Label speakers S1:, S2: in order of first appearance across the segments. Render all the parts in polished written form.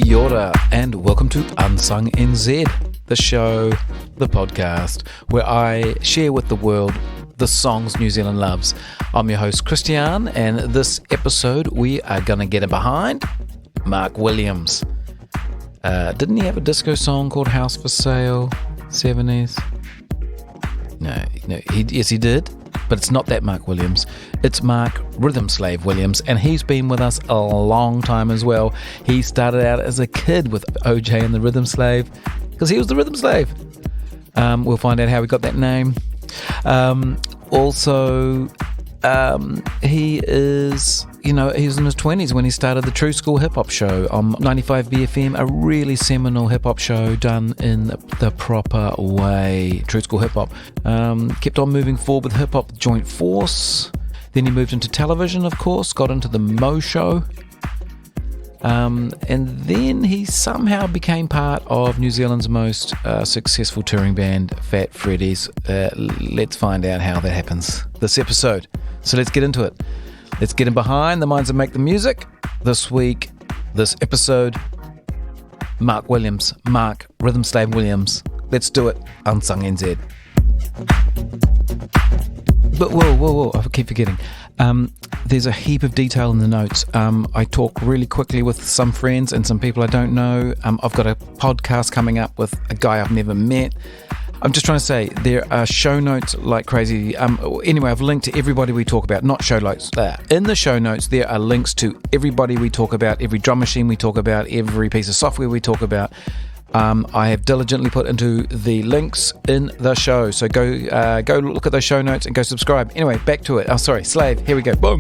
S1: Kia ora, and welcome to UnSung NZ, the show, the podcast, where I share with the world the songs New Zealand loves. I'm your host, Christian, and this episode we are going to get behind Mark Williams. Didn't he have a disco song called House for Sale, 70s? No, yes he did, but it's not that Mark Williams. It's Mark Rhythm Slave Williams, and he's been with us a long time as well. He started out as a kid with OJ and the Rhythm Slave, because he was the Rhythm Slave. We'll find out how he got that name. He is, he was in his 20s when he started the True School Hip Hop Show on 95 BFM, a really seminal hip hop show done in the proper way. True School Hip Hop. Kept on moving forward with Hip Hop Joint Force. Then he moved into television, of course, got into the Mo Show. And then he somehow became part of New Zealand's most successful touring band, Fat Freddies. Let's find out how that happens this episode. So let's get into it. Let's get in behind the minds that make the music. This week, this episode, Mark Williams, Mark Rhythm Slave Williams. Let's do it. UnSung NZ. But whoa, I keep forgetting. There's a heap of detail in the notes. I talk really quickly with some friends and some people I don't know. I've got a podcast coming up with a guy I've never met. I'm just trying to say, there are show notes like crazy. Anyway, I've linked to everybody we talk about, not show notes. In the show notes, there are links to everybody we talk about, every drum machine we talk about, every piece of software we talk about. I have diligently put into the links in the show. So go look at those show notes and go subscribe. Anyway, back to it. Oh, sorry, Slave. Here we go. Boom.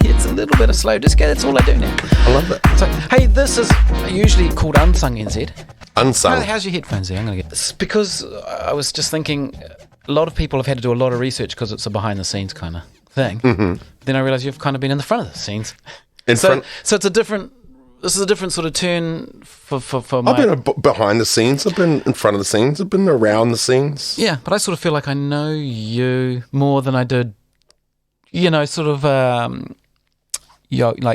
S1: It's a little bit of slow disco. That's all I do now.
S2: I love it.
S1: So, hey, this is usually called UnSung NZ.
S2: UnSung.
S1: How's your headphones there? I'm going to get this because I was just thinking. A lot of people have had to do a lot of research because it's a behind-the-scenes kind of thing. Mm-hmm. Then I realised you've kind of been in the front of the scenes. So it's a different. This is a different sort of turn for my.
S2: I've been behind the scenes. I've been in front of the scenes. I've been around the scenes.
S1: Yeah, but I sort of feel like I know you more than I did. Sort of like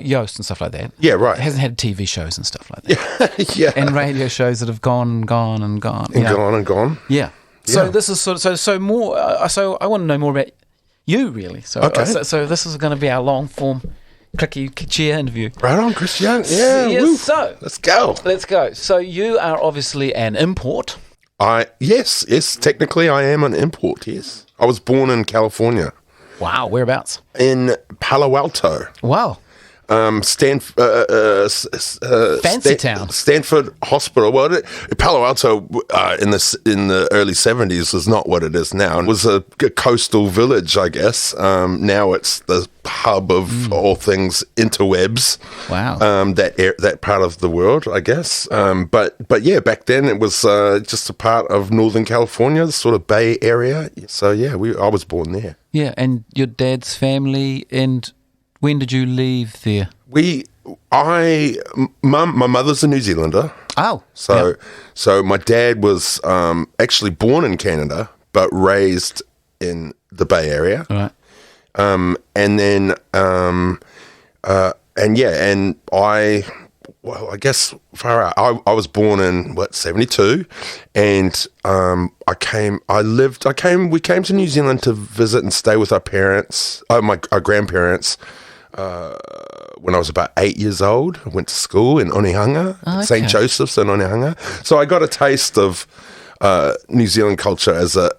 S1: Yoast and stuff like that.
S2: Yeah, right.
S1: It hasn't had TV shows and stuff like that.
S2: Yeah.
S1: And radio shows that have gone and gone.
S2: And gone.
S1: Yeah. So this is so more. So I want to know more about you, really. So
S2: okay.
S1: So this is going to be our long form, clicky chair interview.
S2: Right on, Christian. Yeah. Woo.
S1: So
S2: let's go.
S1: So you are obviously an import.
S2: Yes. Technically, I am an import. Yes. I was born in California.
S1: Wow. Whereabouts?
S2: In Palo Alto.
S1: Wow.
S2: Fancy
S1: town.
S2: Stanford Hospital. Well, Palo Alto in the early 70s was not what it is now. It was a coastal village, I guess. Now it's the hub of all things interwebs.
S1: Wow.
S2: That part of the world, I guess. But yeah, back then it was just a part of Northern California, the sort of Bay Area. So yeah, I was born there.
S1: Yeah, and your dad's family and. When did you leave there?
S2: My mother's a New Zealander.
S1: Oh.
S2: So my dad was actually born in Canada, but raised in the Bay Area.
S1: All right.
S2: I guess far out. I was born in 72, and we came to New Zealand to visit and stay with our parents, our grandparents. When I was about 8 years old, I went to school in Onehunga, St. Joseph's in Onehunga. So I got a taste of New Zealand culture as a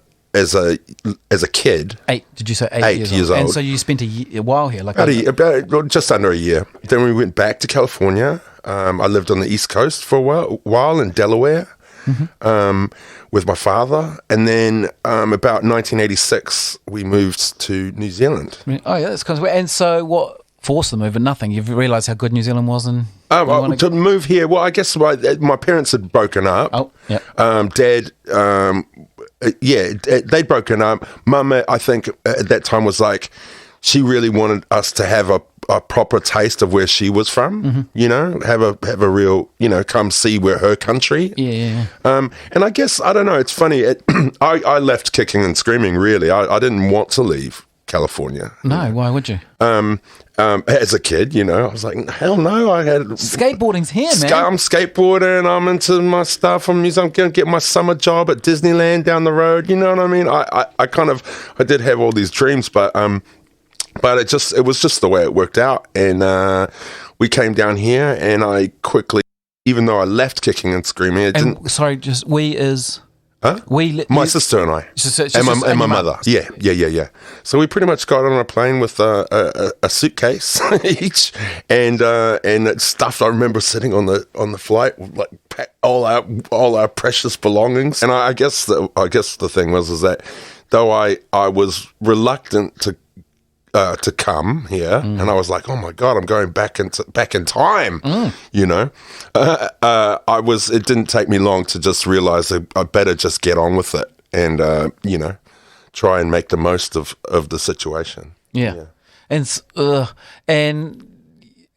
S2: kid.
S1: Did you say
S2: 8 years old?
S1: And so you spent a while here, like
S2: about just under a year. Then we went back to California. I lived on the East Coast for a while in Delaware. Mm-hmm. With my father, and then about 1986 we moved to New Zealand.
S1: Oh yeah, that's kind of weird. And so what forced the move? And nothing. You've realised how good New Zealand was, and
S2: to move here. Well, I guess my parents had broken up.
S1: Oh yeah.
S2: Dad, they'd broken up. Mum, I think at that time was like. she really wanted us to have a proper taste of where she was from, you know, have a real, you know, come see where her country.
S1: Yeah.
S2: And I guess, I don't know, it's funny. I left kicking and screaming, really. I didn't want to leave California.
S1: No, why would you?
S2: As a kid, you know, I was like, hell no. I had
S1: skateboarding's here, man.
S2: I'm skateboarding. I'm into my stuff. I'm going to get my summer job at Disneyland down the road. You know what I mean? I did have all these dreams, but it was just the way it worked out. And we came down here, and I quickly, even though I left kicking and screaming,
S1: sorry, just we is.
S2: Huh? My sister and I, and my mother. Yeah. So we pretty much got on a plane with a suitcase each, and stuff. I remember sitting on the flight, like pack all our precious belongings. And I guess the thing was that though I was reluctant to come here, and I was like, oh my God, I'm going back in time, you know. It didn't take me long to just realize that I better just get on with it and you know, try and make the most of the situation.
S1: Yeah. And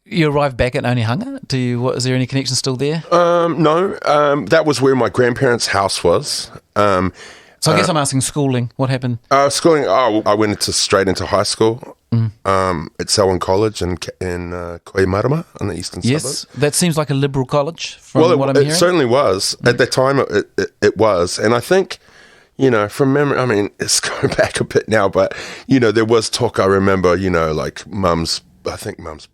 S1: you arrived back at Onehunga. Is there any connection still there?
S2: No, that was where my grandparents' house was.
S1: So I guess I'm asking schooling. What happened?
S2: Schooling. I went straight into high school at Selwyn College in Kohimarama on the eastern suburbs.
S1: Yes, that seems like a liberal college from what I'm hearing.
S2: It certainly was. At the time, it was. And I think, you know, from memory, I mean, it's going back a bit now, but, you know, there was talk, I remember, you know, like Mum's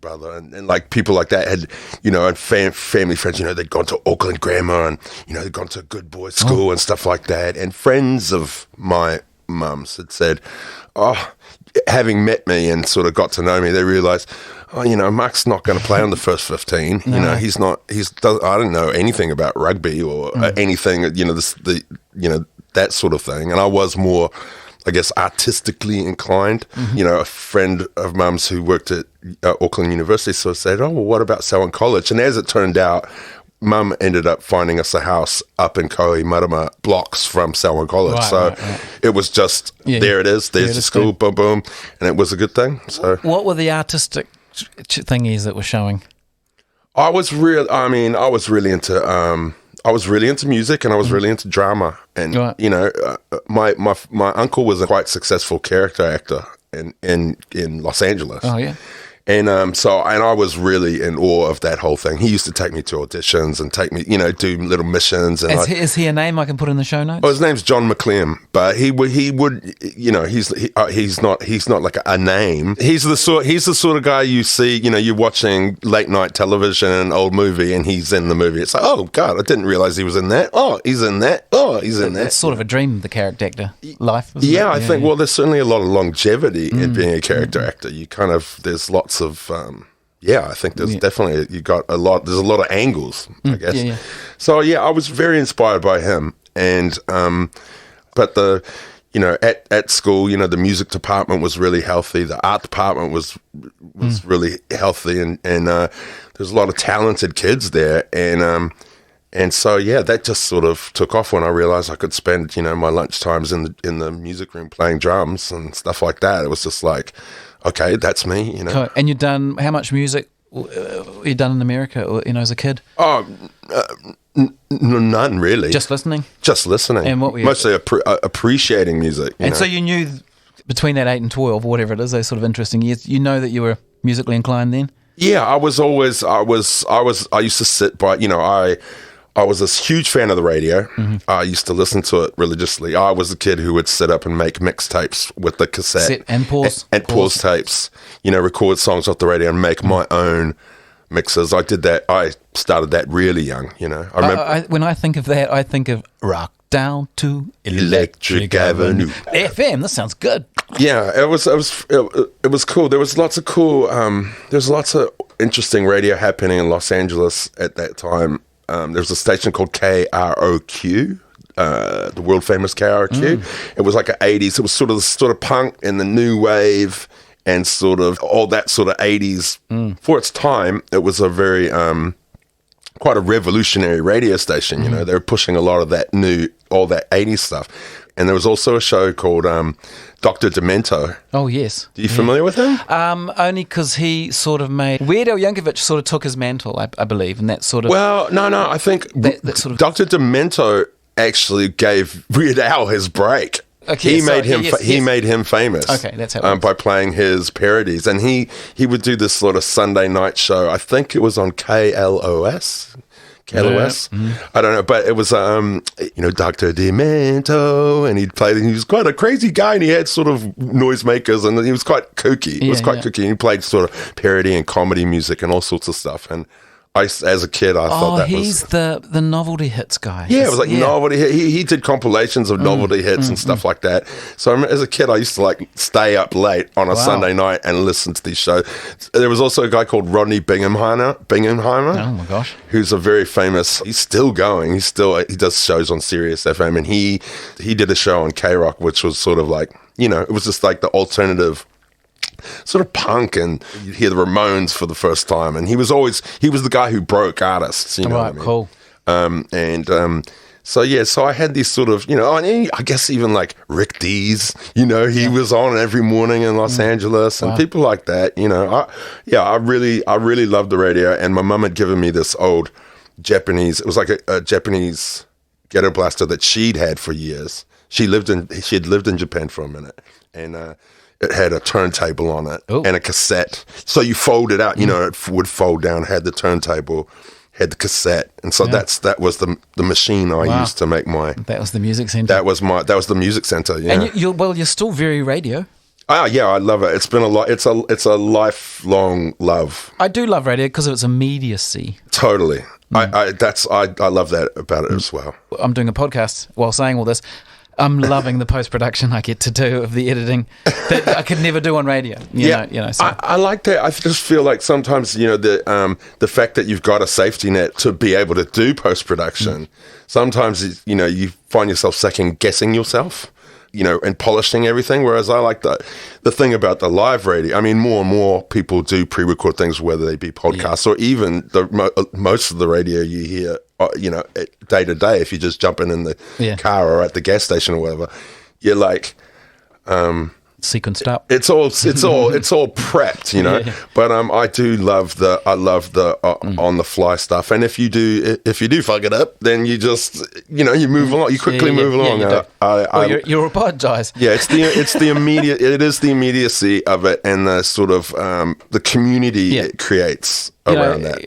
S2: brother and like people like that had, you know, and family friends, you know, they'd gone to Auckland Grammar and, you know, they'd gone to a good boys school and stuff like that. And friends of my mum's had said, having met me and sort of got to know me, they realized, you know, Mark's not going to play on the first 15. No. You know, I don't know anything about rugby or anything, you know, that sort of thing. And I was more, I guess, artistically inclined. You know, a friend of Mum's who worked at Auckland University sort of said, well, what about Selwyn College? And as it turned out, Mum ended up finding us a house up in Kohimarama, blocks from Selwyn College. Right. It was just, there it is, there's the school, boom, boom, and it was a good thing. So,
S1: what were the artistic thingies that were showing?
S2: I was really into music, and I was really into drama. And you know, my uncle was a quite successful character actor in Los Angeles.
S1: Oh yeah.
S2: And I was really in awe of that whole thing. He used to take me to auditions and take me, you know, do little missions. And
S1: is he a name I can put in the show notes?
S2: Well, his name's John McLean, but he would, you know, he's not like a name. He's the sort of guy you see, you know, you're watching late night television, an old movie, and he's in the movie. It's like, oh God, I didn't realize he was in that. Oh, he's in that. Oh, he's in that.
S1: It's sort of a dream, the character actor life.
S2: Yeah, I think. Well, there's certainly a lot of longevity in being a character actor. You kind of, there's lots of I think there's definitely there's a lot of angles, I guess. So I was very inspired by him, and but the, you know, at school, you know, the music department was really healthy, the art department was really healthy, and there's a lot of talented kids there, and so that just sort of took off when I realized I could spend, you know, my lunch times in the music room playing drums and stuff like that. It was just like, okay, that's me, you know.
S1: Cool. And you've done, how much music you done in America, or, you know, as a kid?
S2: None really.
S1: Just listening?
S2: Just listening.
S1: And what were you?
S2: Mostly appreciating music.
S1: And know? So you knew between that 8 and 12, or whatever it is, those sort of interesting years, you know that you were musically inclined then? Yeah,
S2: I used to sit by, you know, I was a huge fan of the radio. I used to listen to it religiously. I was the kid who would sit up and make mixtapes with the cassette.
S1: And pause.
S2: And pause tapes. You know, record songs off the radio and make my own mixes. I did that. I started that really young, you know. I remember
S1: when I think of that, I think of Rock Down to Electric Avenue. FM, that sounds good.
S2: Yeah, it was cool. There was lots of interesting radio happening in Los Angeles at that time. There was a station called KROQ, the world famous KROQ. It was like an 80s. It was sort of punk and the new wave and sort of all that sort of 80s. For its time, it was a very quite a revolutionary radio station. You know, they were pushing a lot of that all that 80s stuff. And there was also a show called Dr. Demento.
S1: Oh, yes.
S2: Are you familiar with him?
S1: Only because he sort of made... Weird Al Yankovic sort of took his mantle, I believe, and that sort of...
S2: Well, no, I think
S1: that sort of...
S2: Dr. Demento actually gave Weird Al his break.
S1: Okay,
S2: he made him famous.
S1: Okay, that's how it
S2: by playing his parodies, and he would do this sort of Sunday night show. I think it was on KLOS. I don't know, but it was Dr. Demento, and he was quite a crazy guy, and he had sort of noisemakers, and he was quite kooky. Kooky, and he played sort of parody and comedy music and all sorts of stuff. And as a kid, I thought that
S1: he's the novelty hits guy.
S2: Yeah, it was like novelty hit. He did compilations of novelty hits and stuff like that. So I remember, as a kid, I used to like stay up late on a Sunday night and listen to these shows. There was also a guy called Rodney Bingenheimer.
S1: Oh my gosh.
S2: Who's a very famous, he's still going. He does shows on Sirius FM, and he did a show on K-Rock, which was sort of like, it was just like the alternative sort of punk, and you'd hear the Ramones for the first time, and he was the guy who broke artists, you know what I mean?
S1: Cool.
S2: So I had these sort of, I guess even like Rick Dees, he was on every morning in Los Angeles, and people like that, I really loved the radio. And my mum had given me this old Japanese, it was like a Japanese ghetto blaster that she'd had for years. She had lived in Japan for a minute, and it had a turntable on it and a cassette. So you fold it out, it would fold down, had the turntable, had the cassette. And so that was the machine I used to make my...
S1: That was the music center.
S2: That was the music center, yeah.
S1: And you're still very radio.
S2: Yeah, I love it. It's been it's a lifelong love.
S1: I do love radio because of its immediacy.
S2: Totally. I love that about it as well.
S1: I'm doing a podcast while saying all this. I'm loving the post-production I get to do of the editing that I could never do on radio. So.
S2: I like that. I just feel like sometimes, the fact that you've got a safety net to be able to do post-production, sometimes, you find yourself second-guessing yourself, and polishing everything, whereas I like the thing about the live radio. I mean, more and more people do pre-record things, whether they be podcasts or even most of the radio you hear, day to day, if you just jump in the car or at the gas station or whatever, you're like,
S1: sequenced up.
S2: It's all prepped, But I do love the on the fly stuff. And if you do fuck it up, then you just you move along. You quickly move along.
S1: You apologize.
S2: Yeah, it is the immediacy of it, and the sort of the community it creates around that.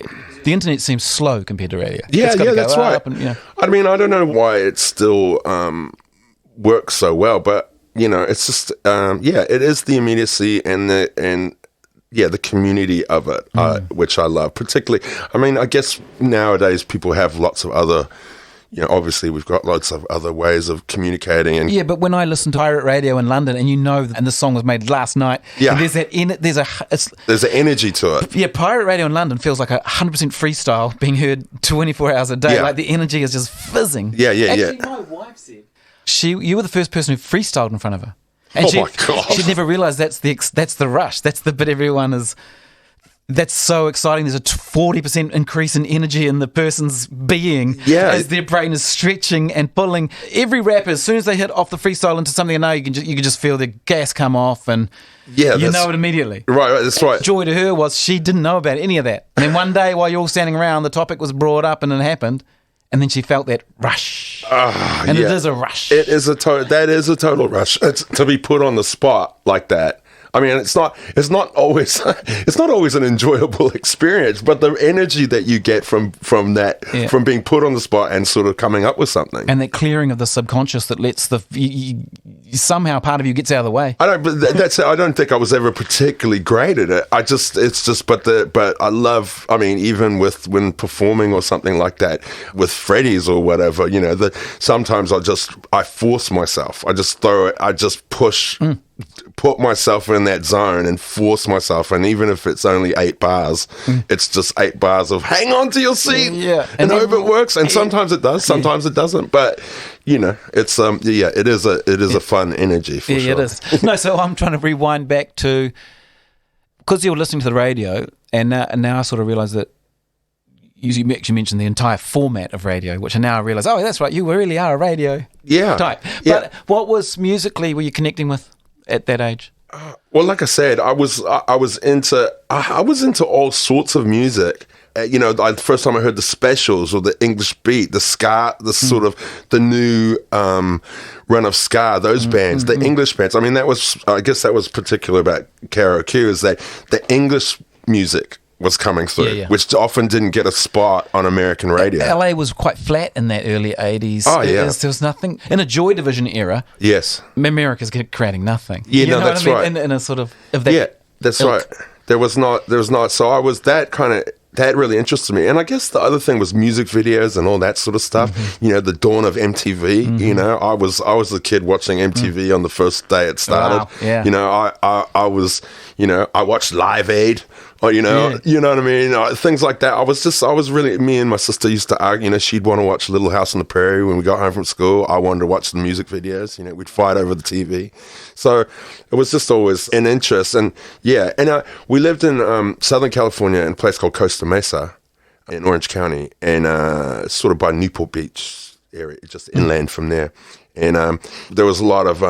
S1: The internet seems slow compared to radio.
S2: Yeah, that's right.
S1: And,
S2: I mean, I don't know why it still works so well, but it's just it is the immediacy and the community of it, which I love particularly. I mean, I guess nowadays people have lots of other. Obviously we've got lots of other ways of communicating. And
S1: but when I listen to pirate radio in London, and and the song was made last night, there's
S2: an energy to it.
S1: Yeah, pirate radio in London feels like 100% freestyle being heard 24 hours a day. Yeah. Like the energy is just fizzing.
S2: Actually,
S1: my wife said you were the first person who freestyled in front of her, and
S2: my God,
S1: she'd never realised that's the rush. That's the bit everyone is. That's so exciting. There's a 40% increase in energy in the person's being as their brain is stretching and pulling. Every rapper, as soon as they hit off the freestyle into something I know, you can just feel the gas come off, and you know it immediately.
S2: Right, that's right.
S1: Joy to her was she didn't know about any of that. And then one day while you're all standing around, the topic was brought up and it happened. And then she felt that rush. It is a rush.
S2: That is a total rush. It's to be put on the spot like that. I mean, it's not always an enjoyable experience, but the energy that you get from that, from being put on the spot and sort of coming up with something,
S1: and that clearing of the subconscious that lets somehow part of you gets out of the way.
S2: I don't think I was ever particularly great at it. But I love. I mean, even when performing or something like that with Freddies or whatever, sometimes I force myself. I just throw it. I just push. Put myself in that zone and force myself, and even if it's only 8 bars, it's just 8 bars of hang on to your seat and hope it works. And sometimes it does, sometimes it doesn't. But it's it is a fun energy for sure.
S1: It is. No, so I'm trying to rewind back to because you were listening to the radio, and now I sort of realise that you actually mentioned the entire format of radio, which I now realise, oh, that's right, you really are a radio
S2: Yeah.
S1: type.
S2: Yeah.
S1: But what was musically were you connecting with at that age?
S2: Well, like I said, I was into all sorts of music. The first time I heard the specials or the English beat, the ska, the sort of the new run of ska, those bands, the English bands. I mean, I guess that was particular about karaoke, is that the English music was coming through, which often didn't get a spot on American radio.
S1: LA was quite flat in that early 80s.
S2: Oh, yeah.
S1: There was nothing. In a Joy Division era,
S2: yes,
S1: America's creating nothing.
S2: Yeah,
S1: you know
S2: that's
S1: what I mean?
S2: right.
S1: In a sort of that
S2: yeah, that's
S1: ilk.
S2: right. There was not. So I was that really interested me. And I guess the other thing was music videos and all that sort of stuff. The dawn of MTV. I was a kid watching MTV on the first day it started.
S1: Wow. Yeah.
S2: I was, I watched Live Aid. Or, you know what I mean? Things like that. Me and my sister used to argue, she'd want to watch Little House on the Prairie when we got home from school. I wanted to watch the music videos. We'd fight over the TV. So it was just always an interest. And we lived in Southern California in a place called Costa Mesa in Orange County, and sort of by Newport Beach area, just inland from there. And there was a lot of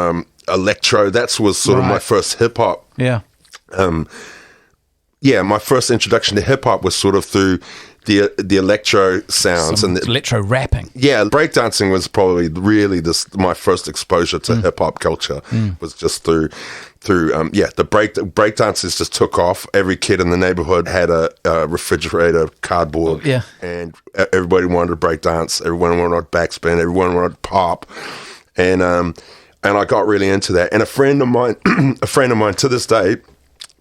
S2: electro. That was sort of my first hip hop.
S1: Yeah.
S2: My first introduction to hip hop was sort of through the electro sounds and the
S1: electro rapping.
S2: Yeah, breakdancing was probably really my first exposure to hip hop culture was just through the breakdancers just took off. Every kid in the neighborhood had a refrigerator cardboard, and everybody wanted to breakdance. Everyone wanted backspin. Everyone wanted pop, and I got really into that. And a friend of mine to this day,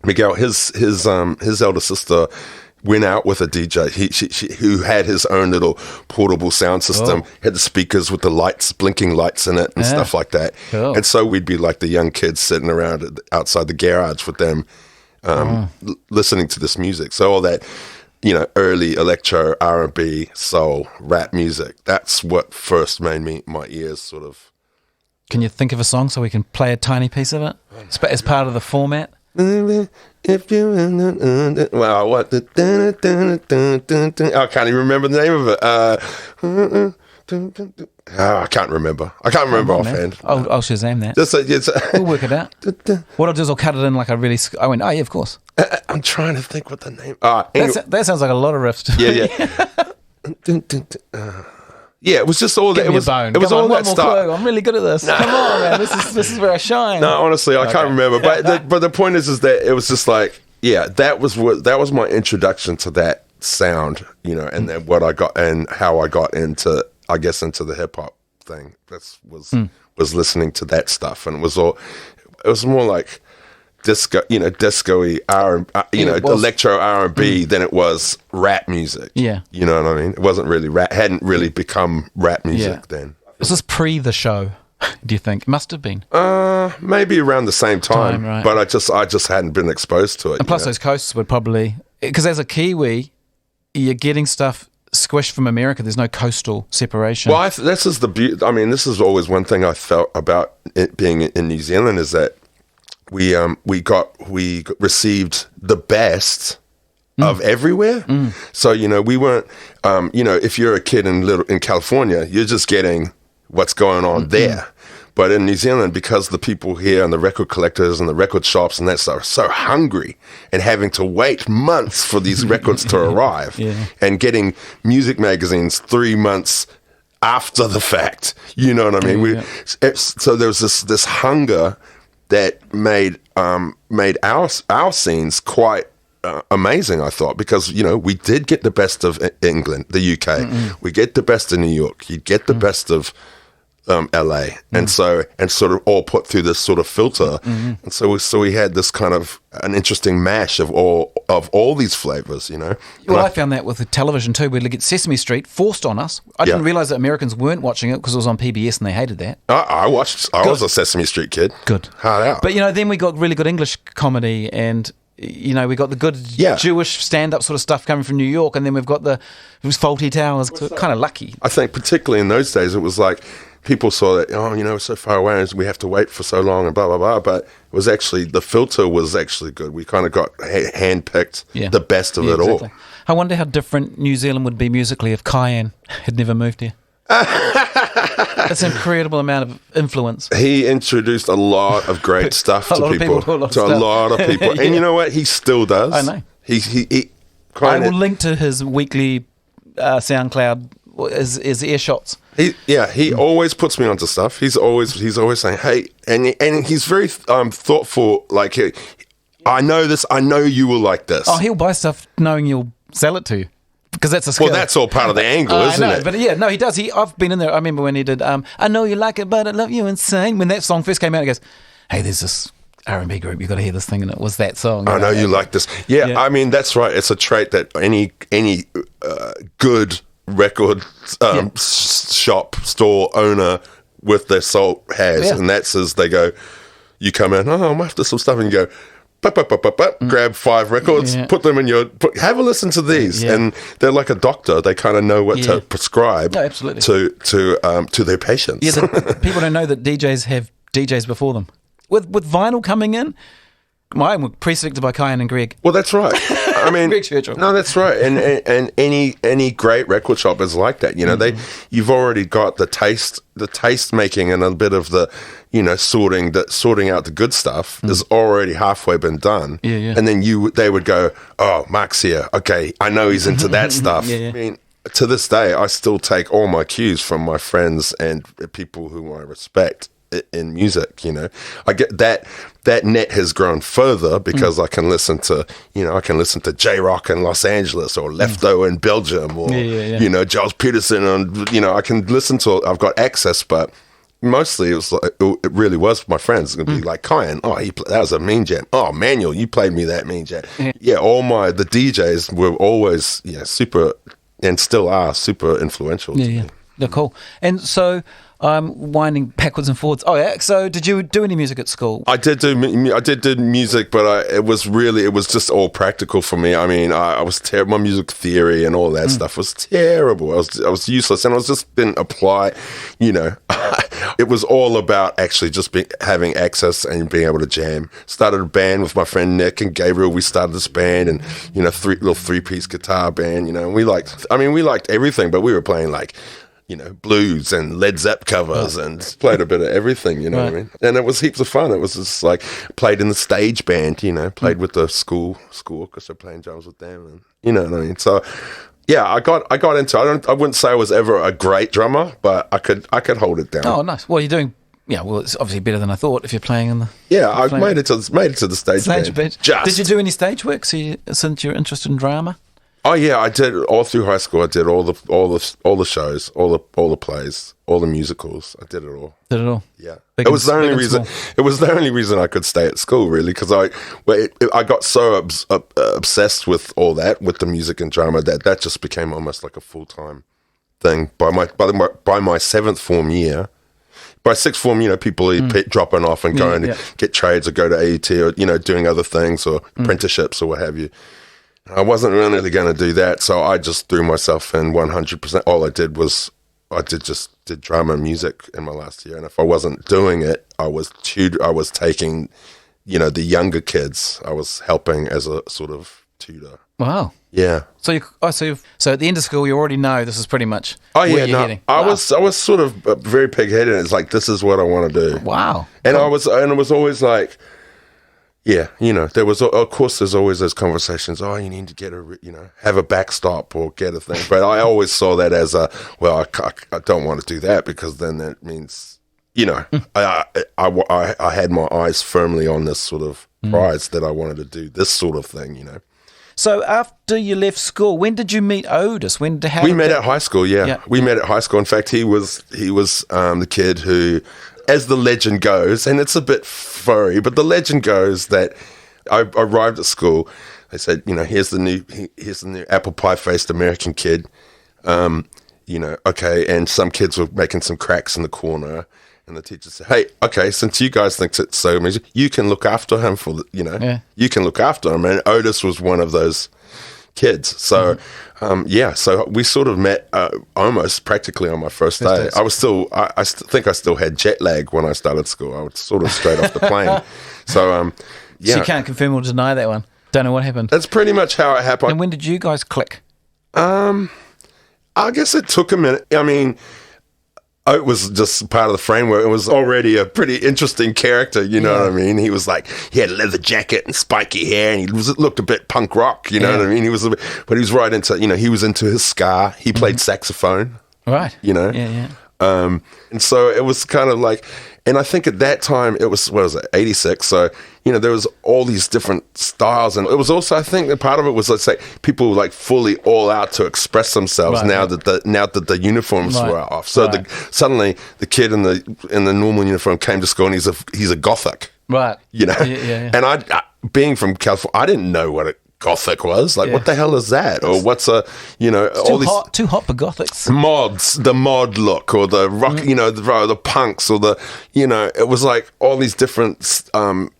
S2: Miguel, his elder sister went out with a DJ who had his own little portable sound system, had the speakers with the lights, blinking lights in it and stuff like that.
S1: Cool.
S2: And so we'd be like the young kids sitting around outside the garage with them, listening to this music. So all that, early electro, R&B, soul, rap music, that's what first made my ears sort of...
S1: Can you think of a song so we can play a tiny piece of it as part of the format?
S2: If you wow, what I can't even remember the name of it. I can't remember. Offhand.
S1: I'll Shazam that. We'll work it out. What I'll do is I'll cut it in like I went, oh yeah, of course.
S2: I'm trying to think what the name.
S1: Anyway. That sounds like a lot of riffs.
S2: Yeah, it was just all that. It was all that stuff.
S1: I'm really good at this. Come on, man. This is where I shine.
S2: No, honestly, I can't remember. But the point is that it was just like, that was my introduction to that sound, and then what I got and how I got into the hip hop thing. Was listening to that stuff, and it was more like disco, disco-y electro R&B than it was rap music.
S1: Yeah.
S2: You know what I mean? It wasn't really rap, hadn't really become rap music then.
S1: Was this pre the show, do you think? It must have been.
S2: Maybe around the same time,
S1: right.
S2: But I just hadn't been exposed to it.
S1: And plus those coasts would probably, because as a Kiwi, you're getting stuff squished from America. There's no coastal separation.
S2: Well, this is the beauty. I mean, this is always one thing I felt about it being in New Zealand is that we received the best of everywhere. So we weren't if you're a kid in California, you're just getting what's going on there. But in New Zealand, because the people here and the record collectors and the record shops and that stuff are so hungry and having to wait months for these records to arrive and getting music magazines 3 months after the fact, you know what I mean? So there was this hunger that made our scenes quite amazing, I thought, because we did get the best of England, the UK, we get the best of New York, you get the best of LA, and sort of all put through this sort of filter, and so we had this kind of an interesting mash of all these flavors, Well,
S1: I found that with the television too. We'd get Sesame Street forced on us. I didn't realize that Americans weren't watching it because it was on PBS and they hated that.
S2: I was a Sesame Street kid.
S1: Good,
S2: hard out.
S1: But then we got really good English comedy, and we got the good Jewish stand-up sort of stuff coming from New York, and then we've got it was Fawlty Towers. So kind of lucky.
S2: I think particularly in those days, it was like people saw that, we're so far away and we have to wait for so long and blah, blah, blah. But it was actually, the filter was actually good. We kind of got hand-picked the best of it all.
S1: I wonder how different New Zealand would be musically if Cayenne had never moved here. That's an incredible amount of influence.
S2: He introduced a lot of great stuff to people. To a lot of people.
S1: Yeah.
S2: And you know what? He still does.
S1: I know.
S2: He
S1: I will link to his weekly SoundCloud, his ear shots.
S2: He always puts me onto stuff. He's always saying, hey, and he's very thoughtful. Like, I know this. I know you will like this.
S1: Oh, he'll buy stuff knowing you'll sell it to you. Because that's a skill.
S2: Well, that's all part of the angle, isn't it?
S1: But yeah, no, he does. I've been in there. I remember when he did, I know you like it, but I love you insane. When that song first came out, he goes, hey, there's this R&B group, you've got to hear this thing, and it was that song.
S2: I know you like this. Yeah, I mean, that's right. It's a trait that any good record shop, store owner with their soul has, and that's as they go, you come in, I'm after some stuff, and you go, grab 5 records, put them in have a listen to these, and they're like a doctor. They kind of know what to prescribe to their patients.
S1: Yeah, people don't know that DJs have DJs before them. With vinyl coming in, mine were pre-selected by Akai and Grigg.
S2: Well, that's right. I mean,
S1: no,
S2: that's right. And any great record shop is like that. You know, you've already got the taste making, and a bit of the, sorting out the good stuff has already halfway been done.
S1: Yeah.
S2: And then they would go, oh, Mark's here. Okay, I know he's into that stuff. I mean, to this day, I still take all my cues from my friends and people who I respect in music. I get that net has grown further because I can listen to J-Rock in Los Angeles, or Lefto in Belgium, or Giles Peterson, and I can listen to. I've got access, but mostly it really was my friends. It's gonna be like Kyan, that was a mean jam. Oh, Manuel, you played me that mean jam. All the DJs were always super, and still are super influential to me.
S1: They're cool. And so winding backwards and forwards. Oh yeah. So did you do any music at school?
S2: I did do music, but it was just all practical for me. I mean, I was terrible. My music theory and all that stuff was terrible. I was useless, and I was just didn't apply. It was all about actually just having access and being able to jam. Started a band with my friend Nick and Gabriel. We started this band, and three-piece guitar band. And we liked everything, but we were playing like, blues and Led Zepp covers, and played a bit of everything, what I mean? And it was heaps of fun. It was just like, played in the stage band, played with the school orchestra, playing drums with them, and you know what I mean? So, yeah, I got into I wouldn't say I was ever a great drummer, but I could hold it down.
S1: Oh, nice. Well, you're doing, well, it's obviously better than I thought if you're playing in the...
S2: Yeah, I've made it to the stage band.
S1: Did you do any stage work since you're interested in drama?
S2: Oh yeah, I did all through high school. I did all the shows, all the plays, all the musicals. I did it all. Yeah, it was the only reason. It was the only reason I could stay at school, really, because I got so obsessed with all that, with the music and drama, that just became almost like a full-time thing. By my seventh form year. By sixth form, people are dropping off and going to get trades or go to AET, or doing other things, or apprenticeships or what have you. I wasn't really going to do that, so I just threw myself in 100%. All I did was did drama and music in my last year, and if I wasn't doing it, I was taking, the younger kids. I was helping as a sort of tutor.
S1: Wow.
S2: Yeah.
S1: So at the end of school, you already know this is pretty much.
S2: Oh yeah, no. I was sort of very pig-headed. It's like, this is what I want to do.
S1: Wow.
S2: And it was always like. Yeah, there was, of course, there's always those conversations. Oh, you need to get have a backstop or get a thing. But I always saw that as I don't want to do that, because then that means, I had my eyes firmly on this sort of prize that I wanted to do this sort of thing,
S1: So after you left school, when did you meet Otis? We
S2: met at high school. Yeah, we met at high school. In fact, he was the kid who, as the legend goes, and it's a bit furry, but the legend goes that I arrived at school. They said, here's the new apple pie faced American kid. Okay, and some kids were making some cracks in the corner, and the teacher said, hey, okay, since you guys think it's so amazing, you can look after him you can look after him. And Otis was one of those kids. So, so we sort of met almost practically on my first day. I was I think I still had jet lag when I started school. I was sort of straight off the plane. So,
S1: So you can't confirm or deny that one? Don't know what happened.
S2: That's pretty much how it happened.
S1: And when did you guys click?
S2: I guess it took a minute. I mean, Oat was just part of the framework. It was already a pretty interesting character, you know what I mean? He was like, he had a leather jacket and spiky hair, and he looked a bit punk rock, you know what I mean? But he was right into, he was into his ska. He played saxophone.
S1: Right.
S2: Yeah. And so it was kind of like, and I think at that time it was, 86? So, there was all these different styles. And it was also, I think that part of it was, let's say, people were like fully all out to express themselves that the uniforms were off. So suddenly the kid in the normal uniform came to school and he's a gothic.
S1: Right.
S2: And I being from California, I didn't know what Gothic was like. What the hell is that? Or what's a
S1: it's too hot for Gothics.
S2: Mods, the mod look, or the rock, the punks, or the it was like all these different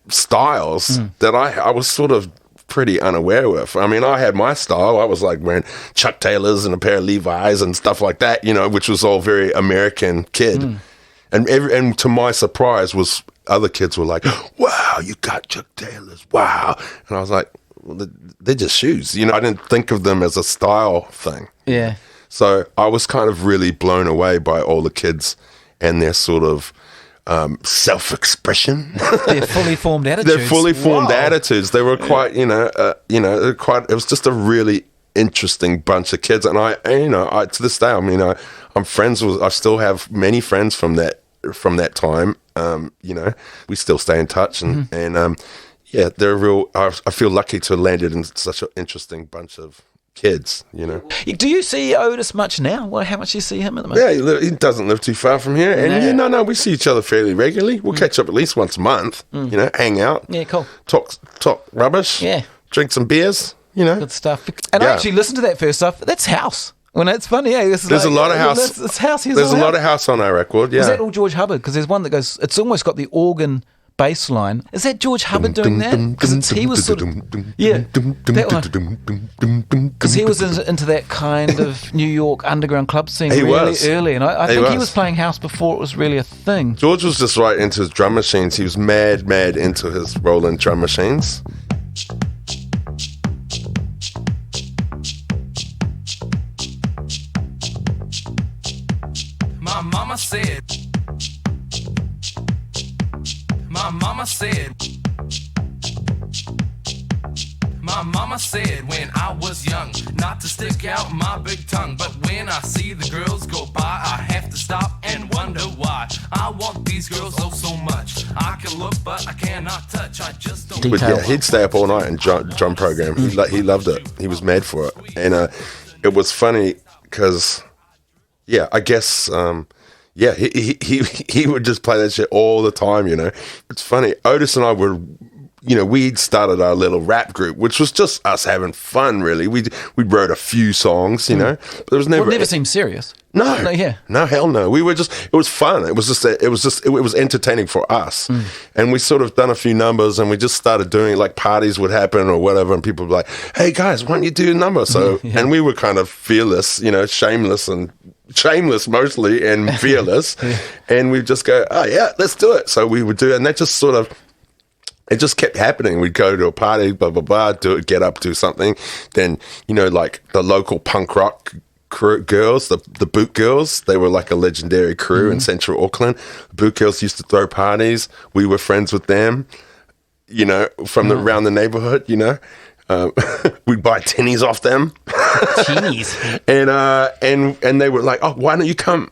S2: styles that I was sort of pretty unaware with. I mean, I had my style. I was like wearing Chuck Taylors and a pair of Levi's and stuff like that, which was all very American kid. And to my surprise, was other kids were like, "Wow, you got Chuck Taylors! Wow!" And I was like, well, they're just shoes. I didn't think of them as a style thing.
S1: Yeah.
S2: So I was kind of really blown away by all the kids and their sort of self-expression.
S1: Their fully formed attitudes.
S2: Their fully formed attitudes. They were quite, it was just a really interesting bunch of kids. And I to this day, I mean, I'm friends with, I still have many friends from that time. We still stay in touch and yeah, they're real. I feel lucky to have landed in such an interesting bunch of kids,
S1: Do you see Otis much now? Well, how much do you see him at the moment?
S2: Yeah, he doesn't live too far from here. And we see each other fairly regularly. We'll catch up at least once a month, hang out.
S1: Yeah, cool.
S2: Talk rubbish.
S1: Yeah.
S2: Drink some beers,
S1: Good stuff. And I actually listened to that first stuff. That's house. When it's funny,
S2: there's a lot of house.
S1: It's house.
S2: There's a lot of house on our record, yeah.
S1: Was that all George Hubbard? Because there's one that goes, it's almost got the organ bass line. Is that George Hubbard doing that? Because he was sort of, that one. Because he was into that kind of New York underground club scene early, and I think he was playing house before it was really a thing.
S2: George was just right into his drum machines. He was mad into his Roland drum machines.
S3: My mama said when I was young not to stick out my big tongue, but when I see the girls go by I have to stop and wonder why. I want these girls so much. I can look but I cannot touch. I just don't.
S2: But yeah, he'd stay up all night and drum program. He loved it. He was mad for it. And it was funny because I guess he would just play that shit all the time, It's funny. Otis and I were, we'd started our little rap group, which was just us having fun, really. We wrote a few songs, but there was never...
S1: Well, it never seemed serious.
S2: No, hell no. We were just, it was fun. It was entertaining for us. And we sort of done a few numbers and we just started doing like parties would happen or whatever. And people would be like, hey guys, why don't you do a number? So, and we were kind of fearless, shameless mostly and fearless. And we'd just go, oh yeah, let's do it. So we would do it. And that just sort of, it just kept happening. We'd go to a party, blah, blah, blah, get up, do something. Then, like the local punk rock girls, the Boot Girls, they were like a legendary crew in Central Auckland. Boot Girls used to throw parties. We were friends with them, from around the neighborhood, we'd buy tinnies off them.
S1: Tinnies.
S2: and they were like, oh, why don't you come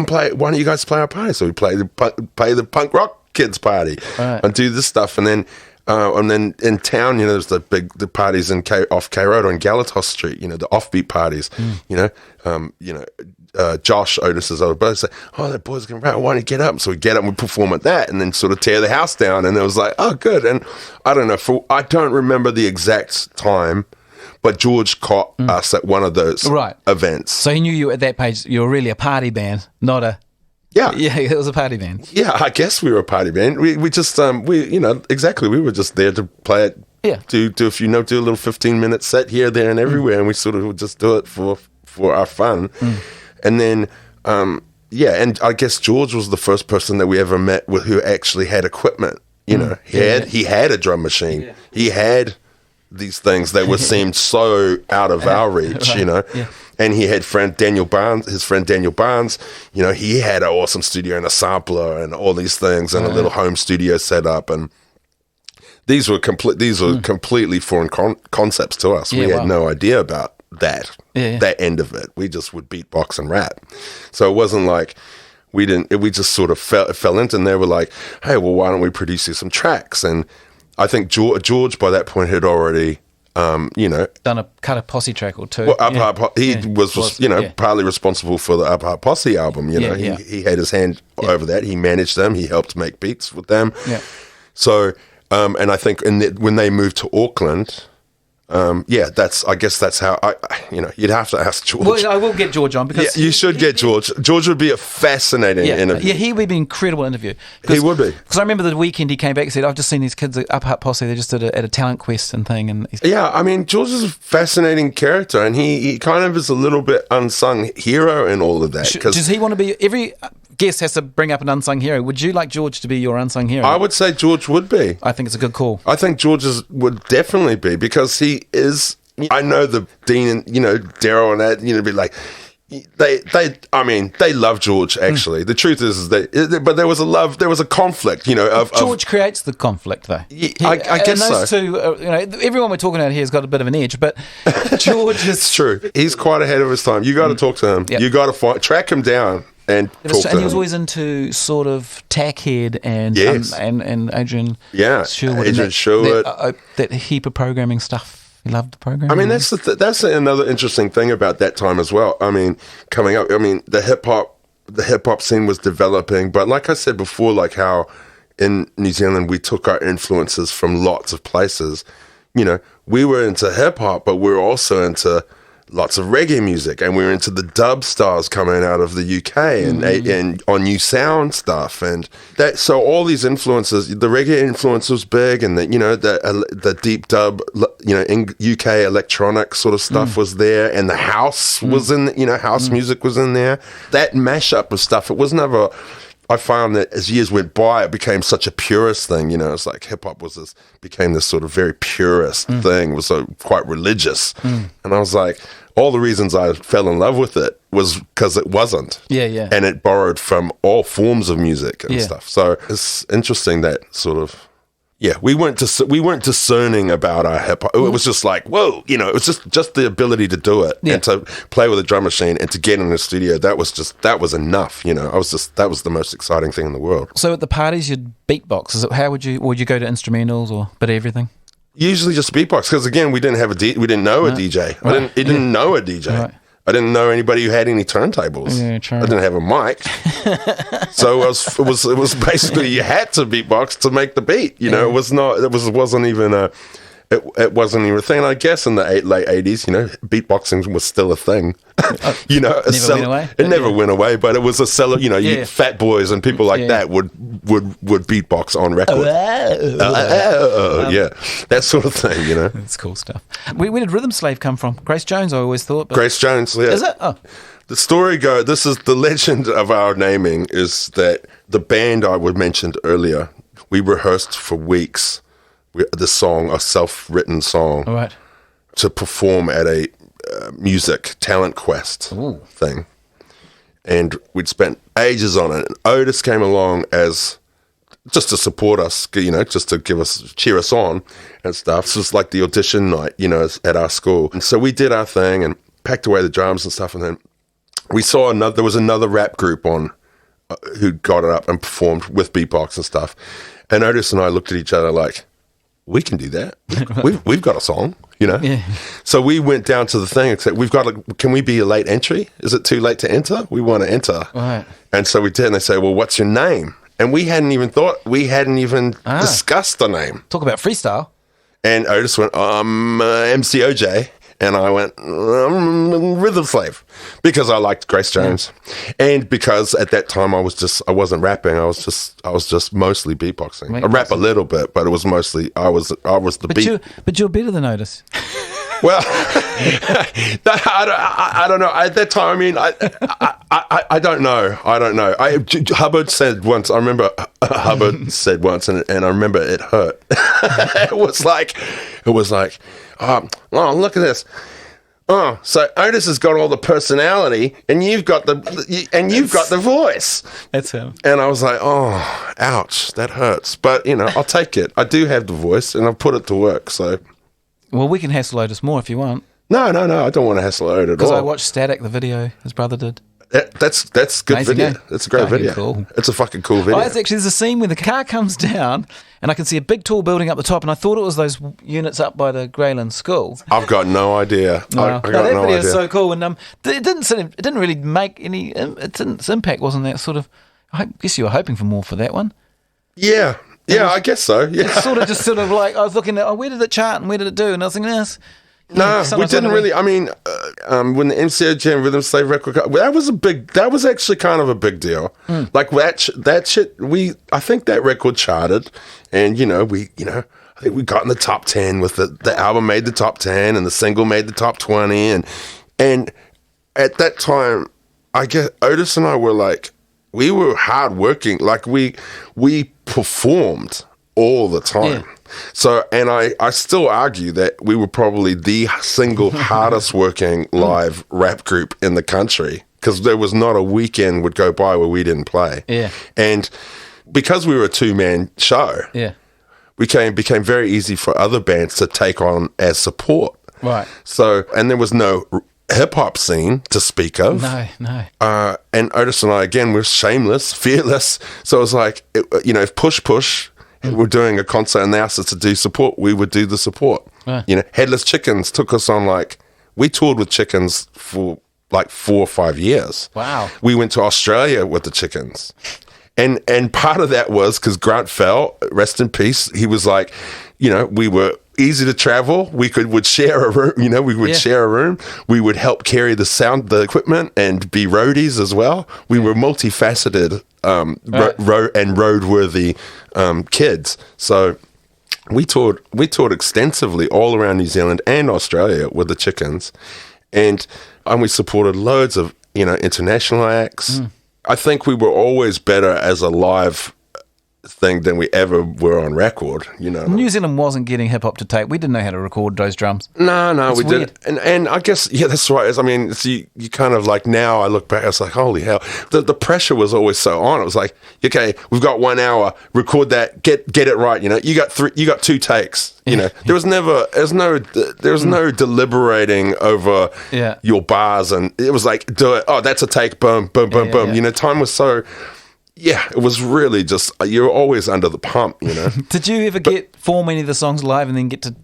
S2: play, why don't you guys play our party? So we play the punk rock kids party and do this stuff. And then in town, there's the parties off K Road on Galatos Street, the offbeat parties, Josh, Otis's older brother, said, oh, that boy's going to rap, why don't you get up? So we get up and we perform at that and then sort of tear the house down. And it was like, oh, good. And I don't know, I don't remember the exact time, but George caught us at one of those events.
S1: So he knew you at that page, you were really a party band, not a...
S2: Yeah,
S1: it was a party band.
S2: Yeah, I guess we were a party band. We just exactly. We were just there to play it. Yeah, do a few do a little 15-minute set here, there, and everywhere, and we sort of would just do it for our fun. And then and I guess George was the first person that we ever met who actually had equipment. He had a drum machine. Yeah. He had these things that were seemed so out of our reach,
S1: Right.
S2: you know.
S1: Yeah.
S2: And he had his friend Daniel Barnes, you know, he had an awesome studio and a sampler and all these things and a little home studio set up, and these were completely foreign concepts to us.
S1: Yeah,
S2: We
S1: wow.
S2: had no idea about that end of it. We just would beatbox and rap. So it wasn't like we just sort of fell into, and they were like, hey, well, why don't we produce you some tracks? And I think George by that point had already, you know,
S1: Done a Possey track or two.
S2: Well, he was you know, partly responsible for the Up Hard Posse album. You know, he had his hand over that. He managed them. He helped make beats with them.
S1: Yeah.
S2: So, and I think when they moved to Auckland, I guess that's how you'd have to ask George.
S1: Well, I will get George on because
S2: you should get George. George would be a fascinating interview.
S1: Yeah, he would be an incredible interview.
S2: He would be.
S1: Because I remember the weekend he came back and said, I've just seen these kids at Up Hard Posse, they just did it at a talent quest and thing. And
S2: Yeah, I mean, George is a fascinating character, and he kind of is a little bit unsung hero in all of that.
S1: does he want to be, every guest has to bring up an unsung hero. Would you like George to be your unsung hero?
S2: I would say George would be.
S1: I think it's a good call.
S2: I think George's would definitely be, because he is. I know the Dean and Daryl and that be like they love George actually. The truth is that, but there was a conflict of
S1: George creates the conflict though.
S2: I guess
S1: and those
S2: so.
S1: two, everyone we're talking about here has got a bit of an edge, but George is
S2: It's true. He's quite ahead of his time. You got to talk to him.
S1: Yep.
S2: You got to track him down. And talk to
S1: he was
S2: him.
S1: always into sort of Tackhead and
S2: Yes.
S1: and Adrian
S2: Adrian
S1: and
S2: Sherwood.
S1: that heap of programming stuff. He loved the programming.
S2: I mean, that's another interesting thing about that time as well. I mean, coming up, the hip hop scene was developing, but like I said before, like how in New Zealand we took our influences from lots of places. We were into hip hop, but we were also into lots of reggae music, and we were into the dub stars coming out of the UK and on New Sound stuff, and that. So all these influences, the reggae influence was big, and the deep dub, in UK electronic sort of stuff was there, and the house was in, house music was in there. That mashup of stuff, it was never. I found that as years went by, it became such a purist thing. It's like hip hop became this sort of very purist thing, was so quite religious. And I was like, all the reasons I fell in love with it was because it wasn't.
S1: Yeah.
S2: And it borrowed from all forms of music and stuff. So it's interesting that sort of. Yeah, we weren't discerning about our hip hop. It was just like, whoa, it was just the ability to do it and to play with a drum machine and to get in the studio. That was enough. That was the most exciting thing in the world.
S1: So at the parties, you'd beatbox. How would you go to instrumentals or a bit of everything?
S2: Usually just beatbox, because again, we didn't know a DJ.
S1: Right.
S2: I didn't know a DJ.
S1: Right.
S2: I didn't know anybody who had any turntables.
S1: Yeah, true.
S2: I didn't have a mic, so it was basically you had to beatbox to make the beat. It wasn't even a thing. And I guess in the late 80s, beatboxing was still a thing.
S1: Went away?
S2: It never went away, but it was a seller. Fat Boys and people like that would beatbox on record. Yeah, that sort of thing.
S1: That's cool stuff. Where did Rhythm Slave come from? Grace Jones, I always thought. But
S2: Grace Jones, yeah.
S1: Is it? Oh.
S2: The story goes, this is the legend of our naming, is that the band I mentioned earlier, we rehearsed for weeks a self-written song,
S1: All right.
S2: to perform at a music talent quest thing. And we'd spent ages on it. And Otis came along as just to support us, just to cheer us on and stuff. So it's like the audition night, at our school. And so we did our thing and packed away the drums and stuff. And then we saw there was another rap group on who got it up and performed with beatbox and stuff. And Otis and I looked at each other like, we can do that. We've got a song,
S1: Yeah.
S2: So we went down to the thing and said, can we be a late entry? Is it too late to enter? We want to enter.
S1: Right.
S2: And so we did, and they say, well, what's your name? And we hadn't even discussed the name.
S1: Talk about freestyle.
S2: And Otis went, MCOJ. And I went, Rhythm Slave, because I liked Grace Jones, and because at that time I wasn't rapping. I was just mostly beatboxing. I rap a little bit, but it was mostly I was the beat.
S1: But you're better than Otis.
S2: Well, I don't know. At that time, I mean, I don't know. Hubbard said once, I remember Hubbard said once, and I remember it hurt. It was like, oh, look at this. Oh, so Otis has got all the personality, and you've got the voice.
S1: That's him.
S2: And I was like, oh, ouch, that hurts. But I'll take it. I do have the voice, and I've put it to work. So,
S1: well, we can hassle Otis more if you want.
S2: No, I don't want to hassle Otis at all.
S1: Because I watched Static, the video his brother did.
S2: That's good
S1: Amazing,
S2: video.
S1: eh?
S2: It's a great video.
S1: Cool.
S2: It's a fucking cool video.
S1: There's a scene where the car comes down and I can see a big tall building up the top, and I thought it was those units up by the Grayland School.
S2: I've got no idea. I got
S1: that
S2: no
S1: video
S2: idea.
S1: is so cool, and it didn't really make any. Its impact wasn't that sort of. I guess you were hoping for more for that one.
S2: Yeah, I guess so. Yeah,
S1: it's sort of like I was looking at, where did it chart and where did it do, and I was thinking, yes.
S2: No, we didn't really. I mean, when the MCO and Rhythm Slave record, that was actually kind of a big deal. Like that shit. I think that record charted, and I think we got in the top 10 with the album made the top 10 and the single made the top 20, and at that time, I guess Otis and I were like, we were hardworking, like we performed all the time. Yeah. So, and I still argue that we were probably the single hardest working live rap group in the country, because there was not a weekend would go by where we didn't play.
S1: Yeah.
S2: And because we were a 2-man show,
S1: yeah,
S2: became very easy for other bands to take on as support.
S1: Right. So, and there was no hip hop scene to speak of. No.
S2: And Otis and I, again, we're shameless, fearless. So it was like, if push, we're doing a concert and they asked us to do support, we would do the support. Right. Headless Chickens took us on, we toured with Chickens for 4 or 5 years.
S1: Wow.
S2: We went to Australia with the Chickens. And part of that was because Grant Fell, rest in peace, he was like, we were easy to travel. We would share a room, share a room. We would help carry the equipment and be roadies as well. We were multifaceted roadworthy kids. So we toured extensively all around New Zealand and Australia with the Chickens, and we supported loads of international acts. I think we were always better as a live thing than we ever were on record.
S1: New Zealand wasn't getting hip hop to tape. We didn't know how to record those drums.
S2: No, we didn't. And I guess that's right. I mean, you kind of now I look back, I was like, holy hell, the pressure was always so on. It was like, okay, we've got 1 hour, record that, get it right. You got 2 takes. There was no deliberating over your bars, and it was like, do it. Oh, that's a take. Boom, boom, boom, boom. Yeah. Time was so. Yeah, it was really just, you're always under the pump,
S1: Did you ever get form any of the songs live and then get to...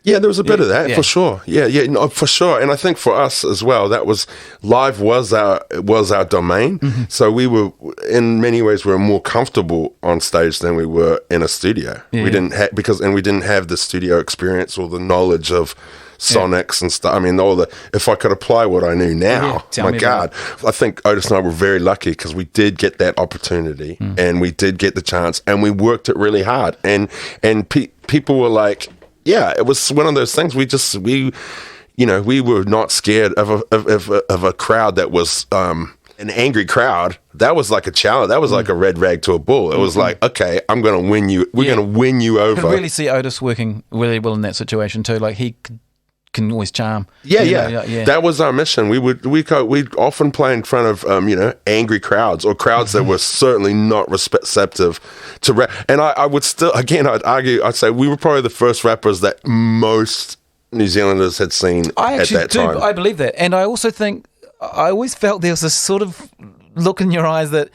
S2: Yeah, there was a bit of that, for sure. Yeah, no, for sure. And I think for us as well, that was, live was our domain. Mm-hmm. So we were, in many ways, we were more comfortable on stage than we were in a studio. Yeah. We didn't have the studio experience or the knowledge of sonics and stuff. I mean, if I could apply what I knew now, my God, I think Otis and I were very lucky because we did get that opportunity and we did get the chance and we worked it really hard. And people were like, yeah, it was one of those things. We were not scared of a crowd that was an angry crowd. That was like a challenge. That was like a red rag to a bull. It was like, okay, I'm going to win you. We're going to win you over. I could
S1: really see Otis working really well in that situation too. Like he can always charm.
S2: Yeah. That was our mission. We'd often play in front of angry crowds or crowds that were certainly not receptive to rap. And I would still, again, I'd say we were probably the first rappers that most New Zealanders had seen at that time.
S1: I believe that, and I also think I always felt there was this sort of look in your eyes that